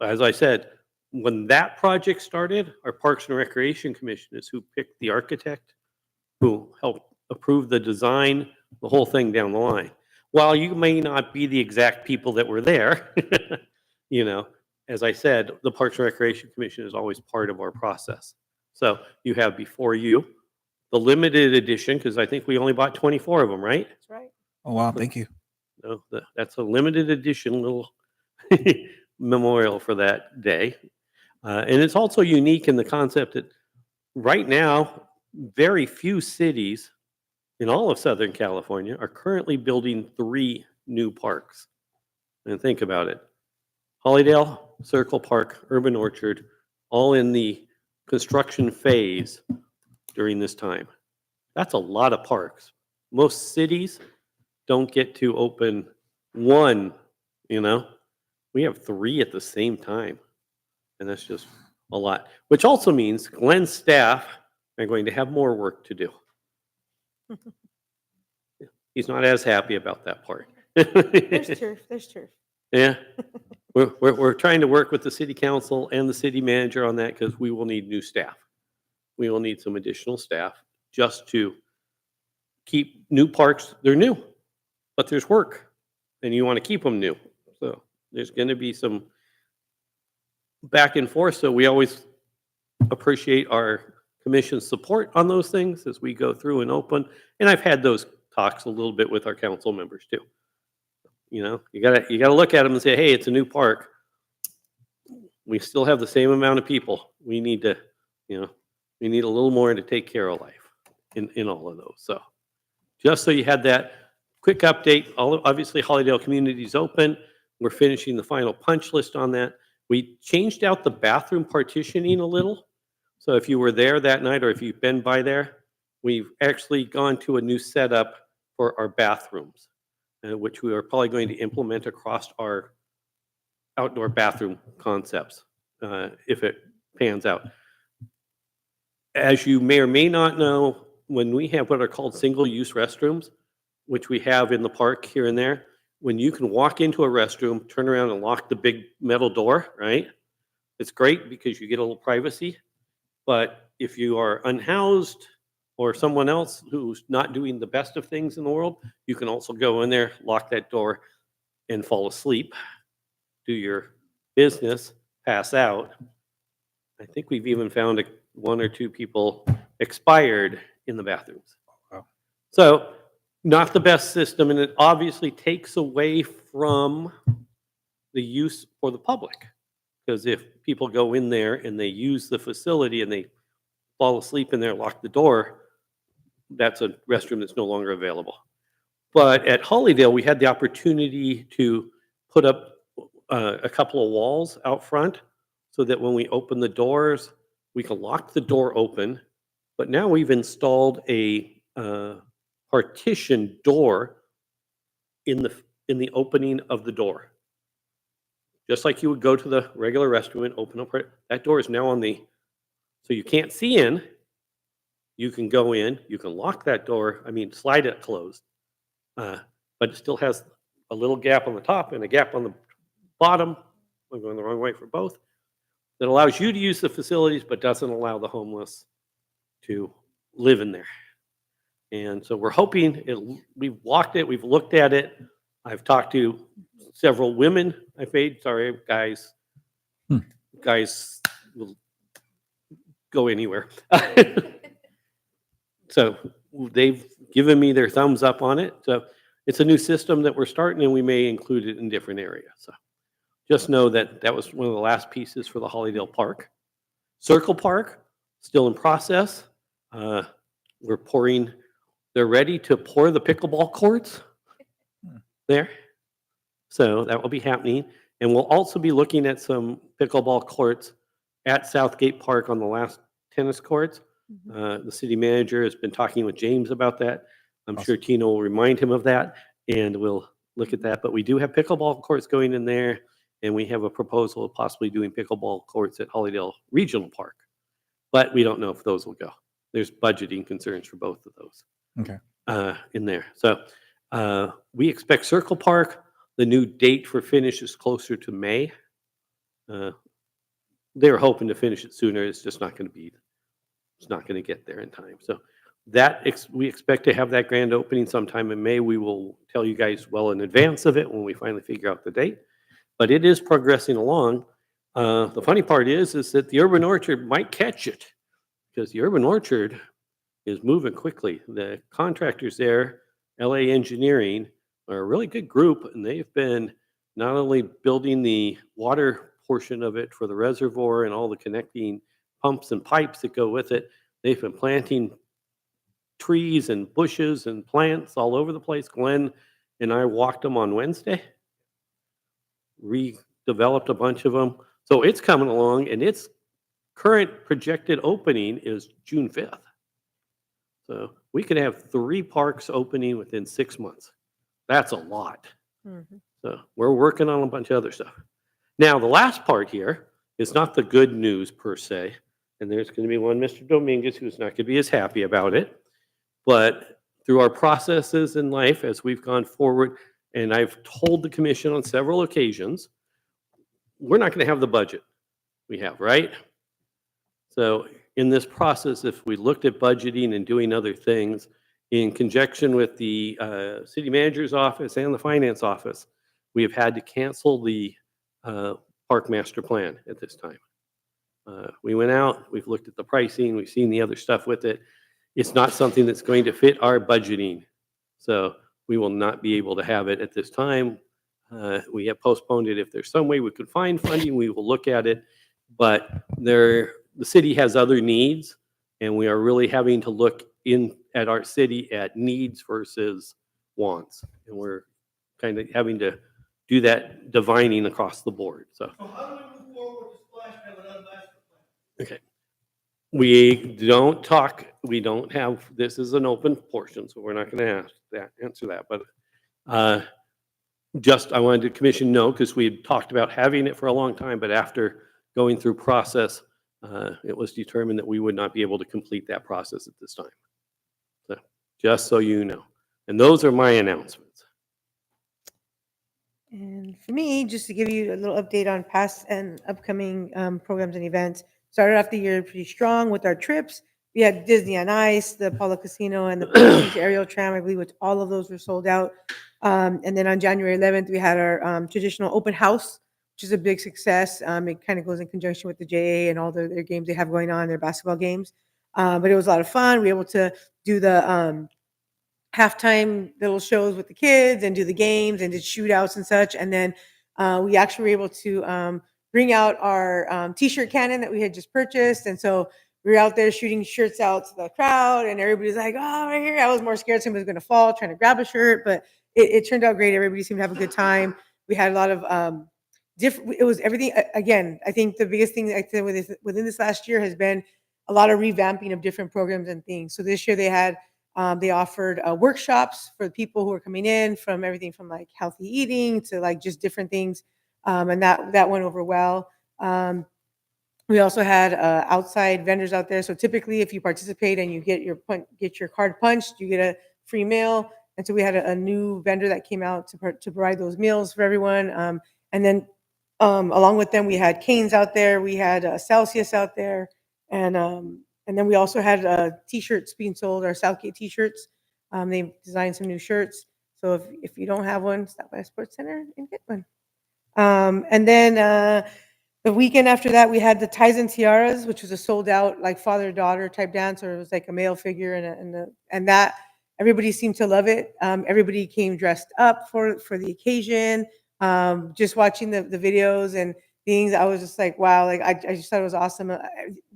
as I said, when that project started, our Parks and Recreation Commission is who picked the architect, who helped approve the design, the whole thing down the line. While you may not be the exact people that were there, you know, as I said, the Parks and Recreation Commission is always part of our process. So you have before you the limited edition, because I think we only bought 24 of them, right? That's right. Oh, wow. Thank you. So that's a limited edition little memorial for that day. And it's also unique in the concept that right now, very few cities in all of Southern California are currently building 3 new parks. And think about it. Hollydale, Circle Park, Urban Orchard, all in the construction phase during this time. That's a lot of parks. Most cities don't get to open 1, you know? We have 3 at the same time. And that's just a lot. Which also means Glenn's staff are going to have more work to do. He's not as happy about that part. There's turf, there's turf. Yeah. We're trying to work with the city council and the city manager on that because we will need new staff. We will need some additional staff just to keep new parks. They're new, but there's work and you want to keep them new. So there's going to be some back and forth. So we always appreciate our commission's support on those things as we go through and open. And I've had those talks a little bit with our council members too. You know, you gotta look at them and say, hey, it's a new park. We still have the same amount of people. We need to, you know, we need a little more to take care of life in all of those. So just so you had that quick update, obviously Hollydale Community is open. We're finishing the final punch list on that. We changed out the bathroom partitioning a little. So if you were there that night or if you've been by there, we've actually gone to a new setup for our bathrooms, which we are probably going to implement across our outdoor bathroom concepts if it pans out. As you may or may not know, when we have what are called single-use restrooms, which we have in the park here and there, when you can walk into a restroom, turn around and lock the big metal door, right? It's great because you get a little privacy. But if you are unhoused or someone else who's not doing the best of things in the world, you can also go in there, lock that door, and fall asleep, do your business, pass out. I think we've even found 1 or 2 people expired in the bathrooms. Wow. So not the best system, and it obviously takes away from the use for the public. Because if people go in there and they use the facility and they fall asleep in there, lock the door, that's a restroom that's no longer available. But at Hollydale, we had the opportunity to put up a couple of walls out front so that when we open the doors, we can lock the door open. But now we've installed a partition door in the opening of the door. Just like you would go to the regular restroom and open up, that door is now on the, so you can't see in. You can go in, you can lock that door, slide it closed. But it still has a little gap on the top and a gap on the bottom. I'm going the wrong way for both. That allows you to use the facilities, but doesn't allow the homeless to live in there. And so we're hoping, we've walked it, we've looked at it. I've talked to several women I've made, sorry, guys. Guys will go anywhere. So they've given me their thumbs up on it. So it's a new system that we're starting and we may include it in different areas. So just know that that was one of the last pieces for the Hollydale Park. Circle Park, still in process. They're ready to pour the pickleball courts there. So that will be happening. And we'll also be looking at some pickleball courts at Southgate Park on the last tennis courts. The city manager has been talking with James about that. I'm sure Tina will remind him of that, and we'll look at that. But we do have pickleball courts going in there, and we have a proposal of possibly doing pickleball courts at Hollydale Regional Park. But we don't know if those will go. There's budgeting concerns for both of those. Okay. In there. So we expect Circle Park, the new date for finish is closer to May. They were hoping to finish it sooner. It's just not going to be, it's not going to get there in time. So we expect to have that grand opening sometime in May. We will tell you guys well in advance of it when we finally figure out the date. But it is progressing along. The funny part is that the Urban Orchard might catch it, because the Urban Orchard is moving quickly. The contractors there, LA Engineering, are a really good group, and they've been not only building the water portion of it for the reservoir and all the connecting pumps and pipes that go with it, they've been planting trees and bushes and plants all over the place. Glenn and I walked them on Wednesday, redeveloped a bunch of them. So it's coming along, and its current projected opening is June 5th. So we could have 3 parks opening within 6 months. That's a lot. So we're working on a bunch of other stuff. Now, the last part here is not the good news per se, and there's going to be one Mr. Dominguez who's not going to be as happy about it. But through our processes in life, as we've gone forward, and I've told the commission on several occasions, we're not going to have the budget we have, right? So in this process, if we looked at budgeting and doing other things in conjunction with the city manager's office and the finance office, we have had to cancel the park master plan at this time. We went out, we've looked at the pricing, we've seen the other stuff with it. It's not something that's going to fit our budgeting. So we will not be able to have it at this time. We have postponed it. If there's some way we could find funding, we will look at it. But the city has other needs, and we are really having to look at our city at needs versus wants. And we're kind of having to do that divining across the board. So how do we move forward with splash pad without a master plan? okay. We don't talk, we don't have, this is an open portion, so we're not going to answer that. But I wanted the commission know, because we had talked about having it for a long time, but after going through process, it was determined that we would not be able to complete that process at this time. So just so you know. And those are my announcements. And for me, just to give you a little update on past and upcoming programs and events, started off the year pretty strong with our trips. We had Disney on Ice, the Apollo Casino, and the Prestige Aerial Tram, I believe, which all of those were sold out. And then on January 11th, we had our traditional open house, which is a big success. It kind of goes in conjunction with the JA and all their games they have going on, their basketball games. But it was a lot of fun. We were able to do the halftime little shows with the kids and do the games and did shootouts and such. And then we actually were able to bring out our t-shirt cannon that we had just purchased. And so we were out there shooting shirts out to the crowd, and everybody's like, oh, right here. I was more scared somebody was going to fall trying to grab a shirt, but it turned out great. Everybody seemed to have a good time. We had a lot of it was everything. Again, I think the biggest thing I said within this last year has been a lot of revamping of different programs and things. So this year they offered workshops for the people who are coming in, from everything from like healthy eating to like just different things. And that went over well. We also had outside vendors out there. So typically if you participate and you get your card punched, you get a free meal. And so we had a new vendor that came out to provide those meals for everyone. And then along with them, we had Canes out there. We had Celsius out there. And then we also had t-shirts being sold, our Southgate t-shirts. They designed some new shirts. So if you don't have one, stop by a sports center and get one. And then the weekend after that, we had the Ties and Tiaras, which was a sold out like father-daughter type dance, or it was like a male figure and that everybody seemed to love it. Everybody came dressed up for the occasion. Just watching the videos and things, I was just like, wow, like I just thought it was awesome.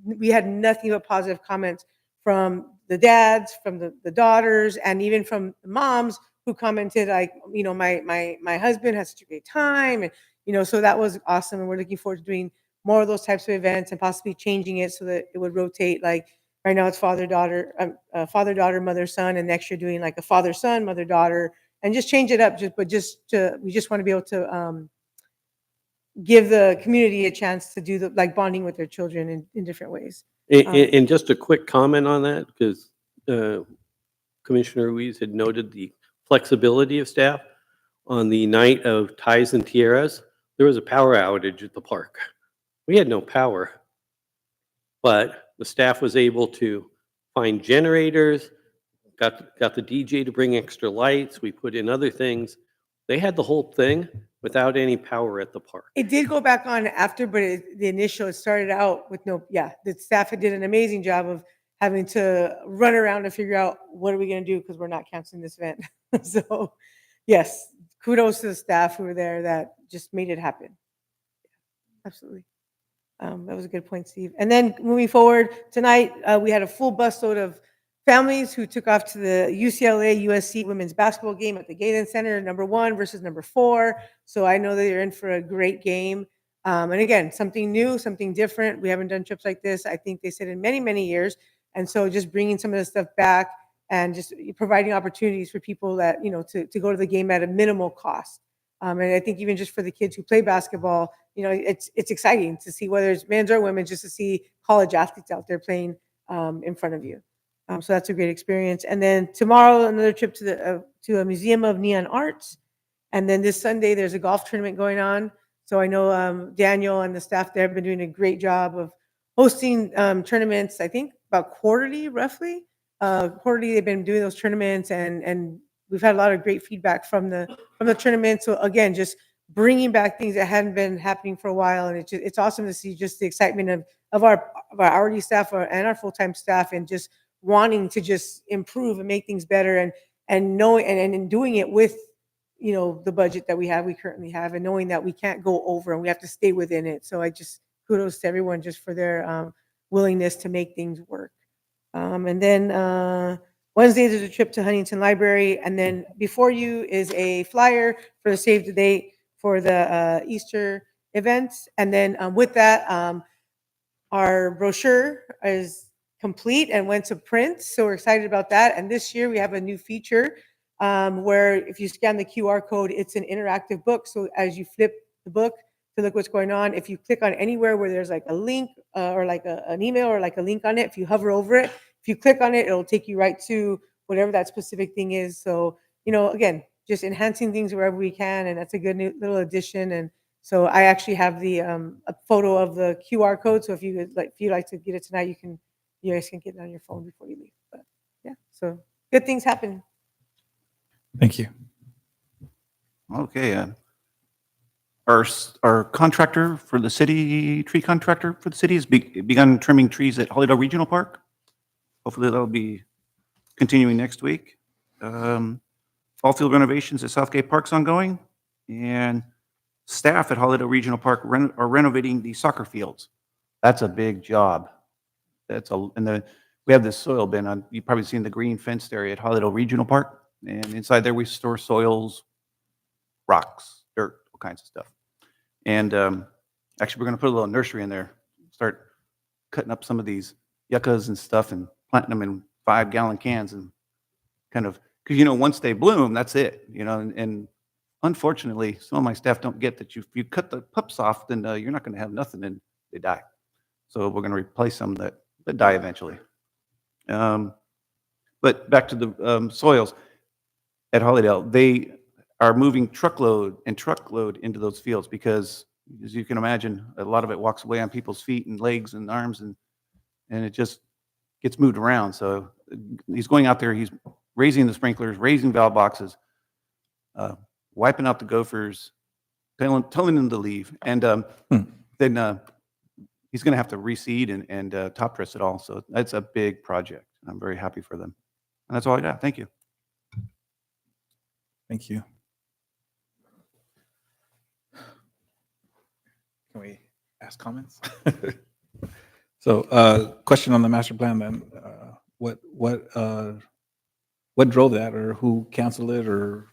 We had nothing but positive comments from the dads, from the daughters, and even from the moms who commented like, you know, my husband has such a great time, and you know, so that was awesome. And we're looking forward to doing more of those types of events and possibly changing it so that it would rotate. Like right now it's father-daughter, mother-son, and next year doing like a father-son, mother-daughter, and just change it up. We just want to be able to give the community a chance to do like bonding with their children in different ways. And just a quick comment on that, because Commissioner Ruiz had noted the flexibility of staff. On the night of Ties and Tierras, there was a power outage at the park. We had no power, but the staff was able to find generators, got the DJ to bring extra lights. We put in other things. They had the whole thing without any power at the park. It did go back on after, but it started out with the staff did an amazing job of having to run around and figure out what are we going to do because we're not canceling this event. So yes, kudos to the staff who were there that just made it happen. Absolutely. That was a good point, Steve. And then moving forward, tonight we had a full busload of families who took off to the UCLA USC women's basketball game at the Galen Center, number 1 versus number 4. So I know that you're in for a great game. And again, something new, something different. We haven't done trips like this, I think they said, in many, many years. And so just bringing some of the stuff back and just providing opportunities for people that, to go to the game at a minimal cost. And I think even just for the kids who play basketball, it's exciting to see, whether it's men's or women's, just to see college athletes out there playing in front of you. So that's a great experience. And then tomorrow, another trip to a Museum of Neon Arts. And then this Sunday, there's a golf tournament going on. So I know Daniel and the staff there have been doing a great job of hosting tournaments, I think about quarterly, roughly. Quarterly, they've been doing those tournaments, and we've had a lot of great feedback from the tournament. So again, just bringing back things that hadn't been happening for a while, and it's awesome to see just the excitement of our hourly staff and our full-time staff, and just wanting to just improve and make things better, and knowing and doing it with the budget that we currently have, and knowing that we can't go over and we have to stay within it. So I just kudos to everyone just for their willingness to make things work. And then Wednesday, there's a trip to Huntington Library. And then before you is a flyer for the save the date for the Easter events. And then with that, our brochure is complete and went to print. So we're excited about that. And this year we have a new feature where if you scan the QR code, it's an interactive book. So as you flip the book to look what's going on, if you click on anywhere where there's like a link or like an email or like a link on it, if you hover over it, if you click on it, it'll take you right to whatever that specific thing is. So, again, just enhancing things wherever we can. And that's a good new little addition. And so I actually have the a photo of the QR code. So if you'd like to get it tonight, you guys can get it on your phone before you leave. But yeah, so good things happen. Thank you. Okay. Our contractor for the city, tree contractor for the city, has begun trimming trees at Hollydale Regional Park. Hopefully that'll be continuing next week. Fall field renovations at Southgate Park's ongoing, and staff at Hollydale Regional Park are renovating the soccer fields. That's a big job. We have this soil bin on. You've probably seen the green fenced area at Hollydale Regional Park, and inside there we store soils, rocks, dirt, all kinds of stuff. And actually, we're going to put a little nursery in there. Start cutting up some of these yuccas and stuff and planting them in 5-gallon cans, and kind of, because once they bloom, that's it. And unfortunately, some of my staff don't get that. If you cut the pups off, then you're not going to have nothing, and they die. So we're going to replace them that die eventually. But back to the soils at Hollydale, they are moving truckload into those fields because, as you can imagine, a lot of it walks away on people's feet and legs and arms, and it just gets moved around. So he's going out there, he's raising the sprinklers, raising valve boxes, wiping out the gophers, telling them to leave. And then he's going to have to reseed and top dress it all. So that's a big project. I'm very happy for them. And that's all I got. Thank you. Thank you. Can we ask comments? So, question on the master plan then. What drove that, or who canceled it, or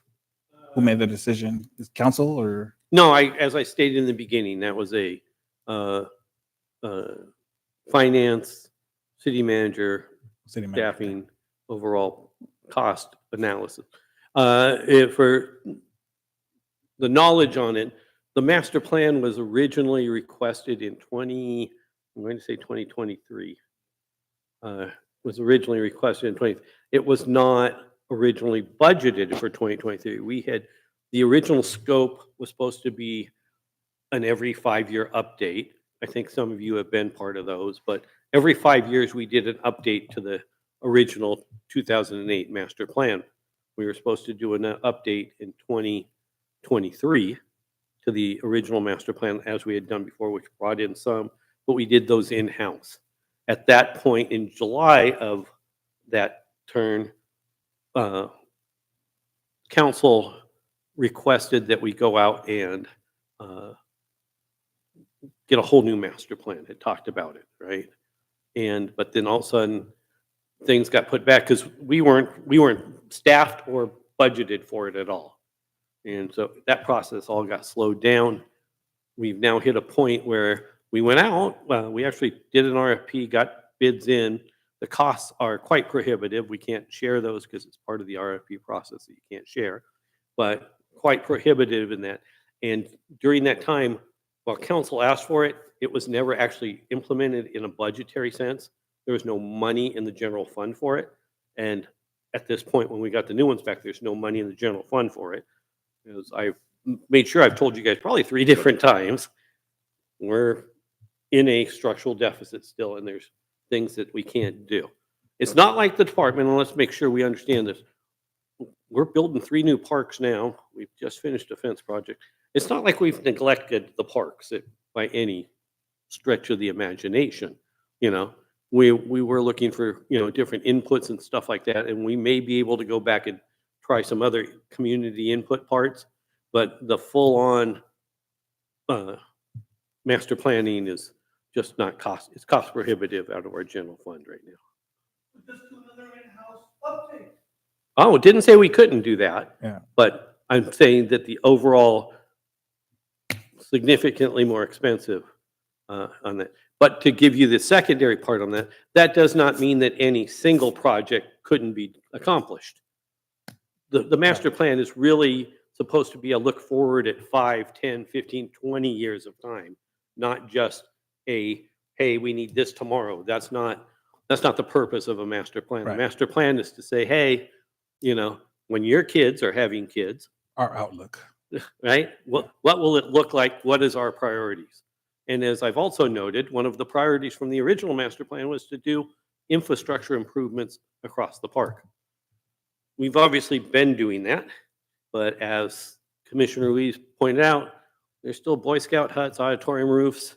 who made the decision? Is council or? No, as I stated in the beginning, that was a finance, city manager, City manager. staffing, overall cost analysis. For the knowledge on it, the master plan was originally requested in I'm going to say 2023. Was originally requested in 20, it was not originally budgeted for 2023. The original scope was supposed to be an every 5-year update. I think some of you have been part of those, but every 5 years we did an update to the original 2008 master plan. We were supposed to do an update in 2023 to the original master plan as we had done before, which brought in some, but we did those in-house. At that point in July of that turn, council requested that we go out and get a whole new master plan. It talked about it, right? But then all of a sudden, things got put back because we weren't staffed or budgeted for it at all. And so that process all got slowed down. We've now hit a point where we went out, we actually did an RFP, got bids in. The costs are quite prohibitive. We can't share those because it's part of the RFP process that you can't share, but quite prohibitive in that. And during that time, while council asked for it, it was never actually implemented in a budgetary sense. There was no money in the general fund for it. And at this point, when we got the new ones back, there's no money in the general fund for it. Because I've made sure I've told you guys probably 3 different times, we're in a structural deficit still, and there's things that we can't do. It's not like the department, and let's make sure we understand this. We're building 3 new parks now. We've just finished a fence project. It's not like we've neglected the parks by any stretch of the imagination. You know, we were looking for, different inputs and stuff like that, and we may be able to go back and try some other community input parts, but the full-on master planning is just it's cost prohibitive out of our general fund right now. Just do another in-house update. Oh, it didn't say we couldn't do that. Yeah. But I'm saying that the overall significantly more expensive on that. But to give you the secondary part on that, that does not mean that any single project couldn't be accomplished. The master plan is really supposed to be a look forward at 5, 10, 15, 20 years of time, not just hey, we need this tomorrow. That's not the purpose of a master plan. Right. The master plan is to say, hey, when your kids are having kids, Our outlook. right? What will it look like? What is our priorities? And as I've also noted, one of the priorities from the original master plan was to do infrastructure improvements across the park. We've obviously been doing that, but as Commissioner Ruiz pointed out, there's still Boy Scout huts, auditorium roofs.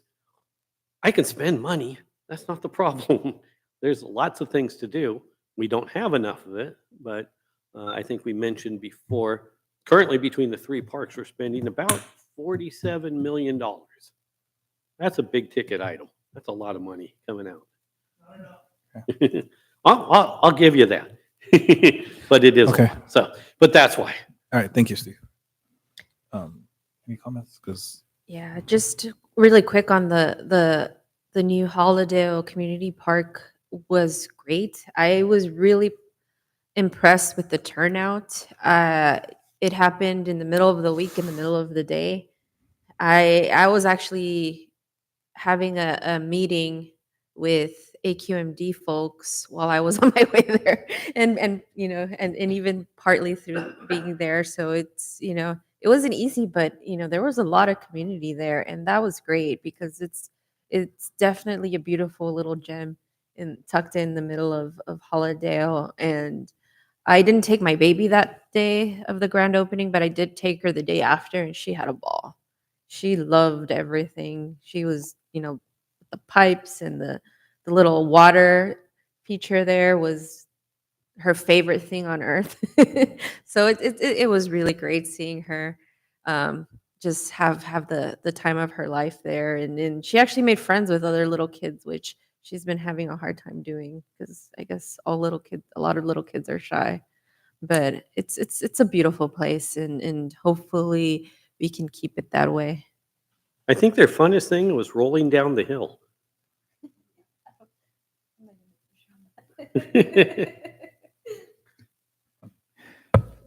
I can spend money. That's not the problem. There's lots of things to do. We don't have enough of it, but I think we mentioned before, currently between the 3 parks, we're spending about $47 million. That's a big ticket item. That's a lot of money coming out. I'll give you that. But it is. Okay. But that's why. All right. Thank you, Steve. Any comments? Because Yeah, just really quick on the new Holidale Community Park was great. I was really impressed with the turnout. It happened in the middle of the week, in the middle of the day. I was actually having a meeting with AQMD folks while I was on my way there, and even partly through being there. So it's it wasn't easy, but there was a lot of community there, and that was great because it's definitely a beautiful little gem tucked in the middle of Holidale. And I didn't take my baby that day of the grand opening, but I did take her the day after, and she had a ball. She loved everything. She was, the pipes and the little water feature there was her favorite thing on earth. So it was really great seeing her just have the time of her life there. And she actually made friends with other little kids, which she's been having a hard time doing because I guess a lot of little kids are shy. But it's a beautiful place, and hopefully we can keep it that way. I think their funnest thing was rolling down the hill.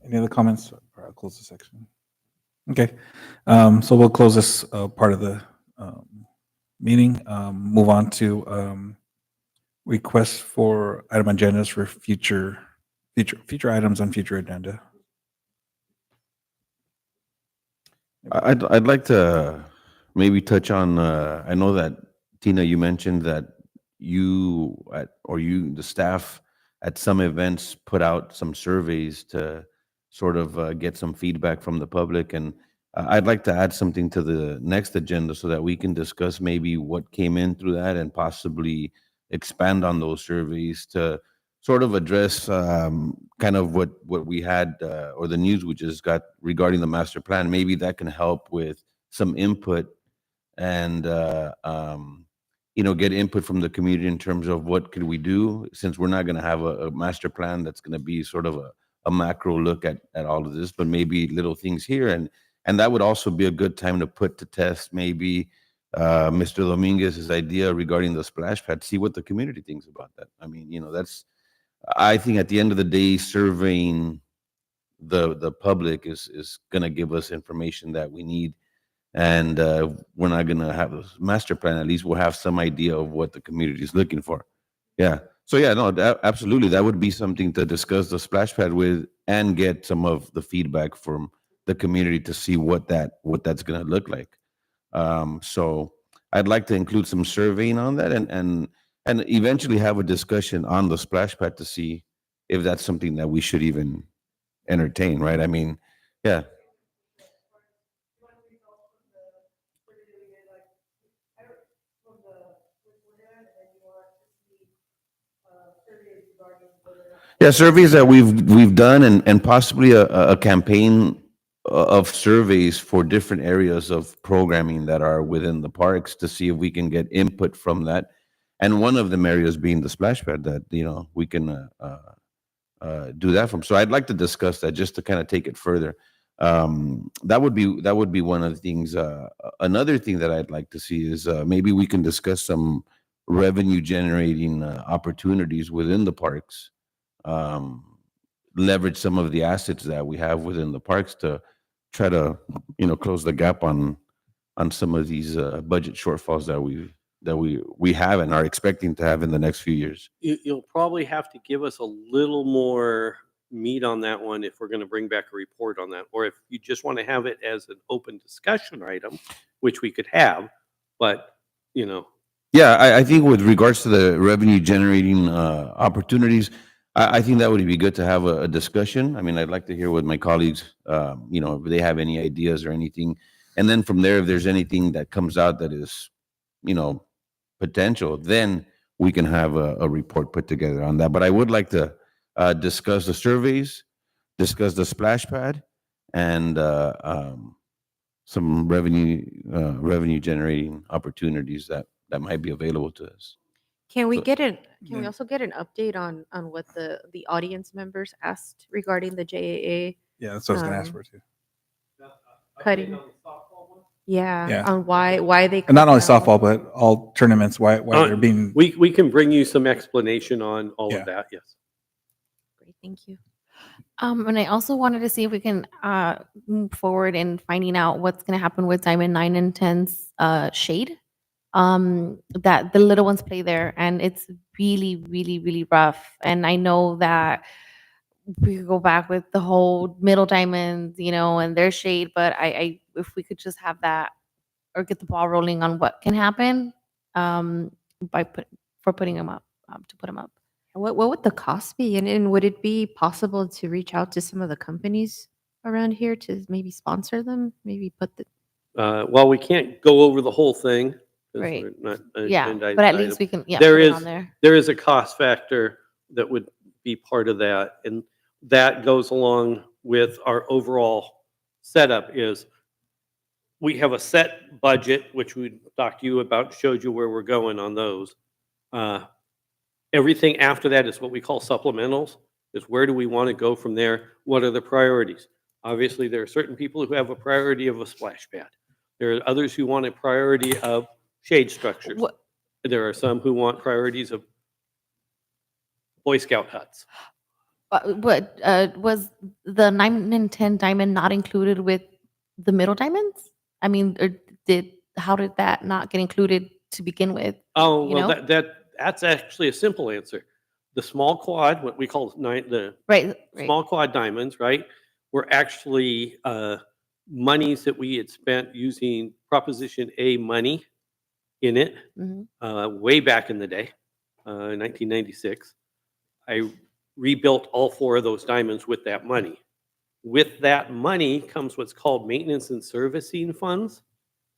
Any other comments? Or I'll close the section. Okay, so we'll close this part of the meeting. Move on to requests for item agendas for future items on future agenda. I'd like to maybe touch on, I know that Tina, you mentioned that the staff at some events put out some surveys to sort of get some feedback from the public. And I'd like to add something to the next agenda so that we can discuss maybe what came in through that and possibly expand on those surveys to sort of address kind of what we had or the news we just got regarding the master plan. Maybe that can help with some input and get input from the community in terms of what could we do, since we're not going to have a master plan that's going to be sort of a macro look at all of this, but maybe little things here. And that would also be a good time to put to test maybe Mr. Dominguez's idea regarding the splash pad, see what the community thinks about that. I mean, I think at the end of the day, surveying the public is going to give us information that we need. And we're not going to have a master plan. At least we'll have some idea of what the community is looking for. Yeah. So yeah, no, absolutely. That would be something to discuss the splash pad with and get some of the feedback from the community to see what that's going to look like. So I'd like to include some surveying on that and eventually have a discussion on the splash pad to see if that's something that we should even entertain, right? I mean, yeah. Yeah, surveys that we've done and possibly a campaign of surveys for different areas of programming that are within the parks to see if we can get input from that. And one of them areas being the splash pad that, we can do that from. So I'd like to discuss that just to kind of take it further. That would be one of the things. Another thing that I'd like to see is maybe we can discuss some revenue generating opportunities within the parks. Leverage some of the assets that we have within the parks to try to close the gap on some of these budget shortfalls that we have and are expecting to have in the next few years. You'll probably have to give us a little more meat on that one if we're going to bring back a report on that, or if you just want to have it as an open discussion item, which we could have, but Yeah, I think with regards to the revenue generating opportunities, I think that would be good to have a discussion. I mean, I'd like to hear what my colleagues, if they have any ideas or anything. And then from there, if there's anything that comes out that is, potential, then we can have a report put together on that. But I would like to discuss the surveys, discuss the splash pad, and some revenue generating opportunities that might be available to us. Can we So- we also get an update on what the audience members asked regarding the JAA Yeah, that's what I was going to ask Um, for too. cutting? Yeah, Yeah. on why they And not only cut down. softball, but all tournaments. Why they're being we can bring you some explanation on all Yeah. of that. Yes. Great, thank you. And I also wanted to see if we can move forward in finding out what's going to happen with Diamond 9 and 10's shade. That the little ones play there, and it's really, really, really rough. And I know that we could go back with the whole middle diamonds, and their shade, but I if we could just have that or get the ball rolling on what can happen putting them up, to put them up. What would the cost be? And would it be possible to reach out to some of the companies around here to maybe sponsor them? Maybe put the Well, we can't go over the whole thing. 'cause Right. we're not an Yeah, agendized but at item. least we can, There put it is- on there. There is a cost factor that would be part of that, and that goes along with our overall setup is we have a set budget, which we talked to you about, showed you where we're going on those. Everything after that is what we call supplementals, is where do we want to go from there? What are the priorities? Obviously, there are certain people who have a priority of a splash pad. There are others who want a priority of shade structures. What- There are some who want priorities of Boy Scout huts. What was the 9 and 10 diamond not included with the middle diamonds? I mean, or how did that not get included to begin with? Oh, You well, know? that's actually a simple answer. The small quad, what we call the Right. small quad diamonds, right, were actually monies that we had spent using Proposition A money in it Mhm. way back in the day, 1996. I rebuilt all 4 of those diamonds with that money. With that money comes what's called maintenance and servicing funds,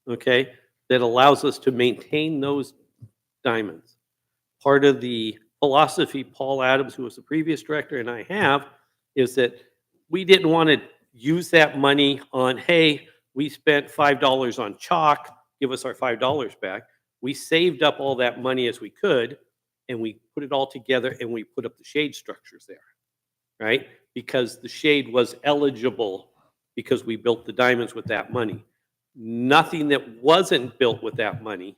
okay, that allows us to maintain those diamonds. Part of the philosophy Paul Adams, who was the previous director, and I have, is that we didn't want to use that money on, hey, we spent $5 on chalk, give us our $5 back. We saved up all that money as we could, and we put it all together and we put up the shade structures there, right? Because the shade was eligible because we built the diamonds with that money. Nothing that wasn't built with that money,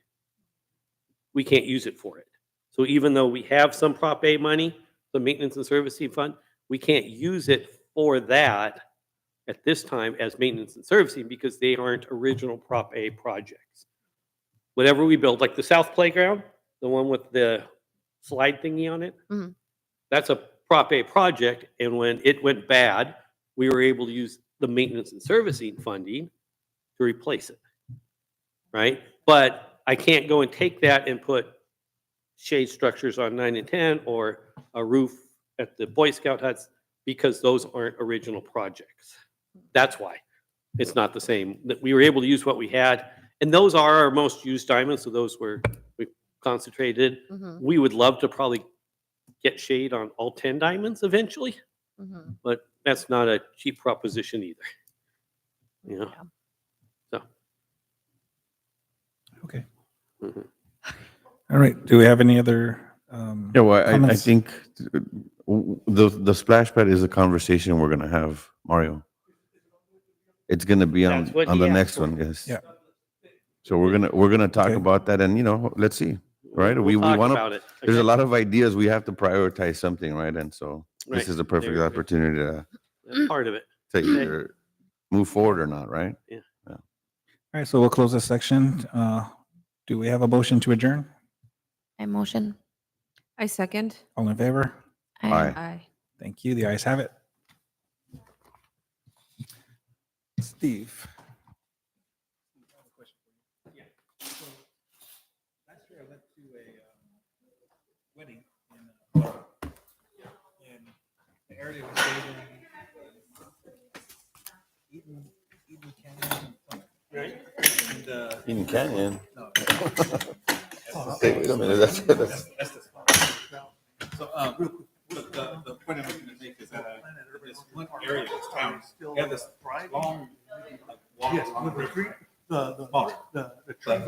we can't use it for it. So even though we have some Prop A money, the maintenance and servicing fund, we can't use it for that at this time as maintenance and servicing because they aren't original Prop A projects. Whatever we build, like the South Playground, the one with the slide thingy on it, Mhm. that's a Prop A project, and when it went bad, we were able to use the maintenance and servicing funding to replace it, right? But I can't go and take that and put shade structures on 9 and 10 or a roof at the Boy Scout huts because those aren't original projects. That's why it's not the same. That we were able to use what we had, and those are our most used diamonds, so those were we concentrated. Mhm. We would love to probably get shade on all 10 diamonds eventually, Mhm. but that's not a cheap proposition either. You know? Yeah. So. Okay. Mhm. All right. Do we have any other? Yeah, well, I comments? think the splash pad is a conversation we're gonna have, Mario. It's gonna be That's what on he the asked next for. one, yes. Yeah. So we're gonna talk Okay. about that, and let's see, right? We'll We talk wanna. about it. There's a Okay? lot of ideas. We have to prioritize something, right? And so Right. this is a perfect There- opportunity to That's part of it. either move forward or not, right? All right. So we'll close this section. Do we have a motion to adjourn? I motion. I second. All in favor? Aye. Aye. Thank you. The ayes have it. Steve. Last year I went to a wedding in the area we stayed in, Eden Canyon. Right? And, Eden Canyon. no, Wait a minute, that's that's the spot. So, real quick, the point I'm going to make is that this one area of this town, we have this long, like, wall Yes, along with the the river. tree, the trees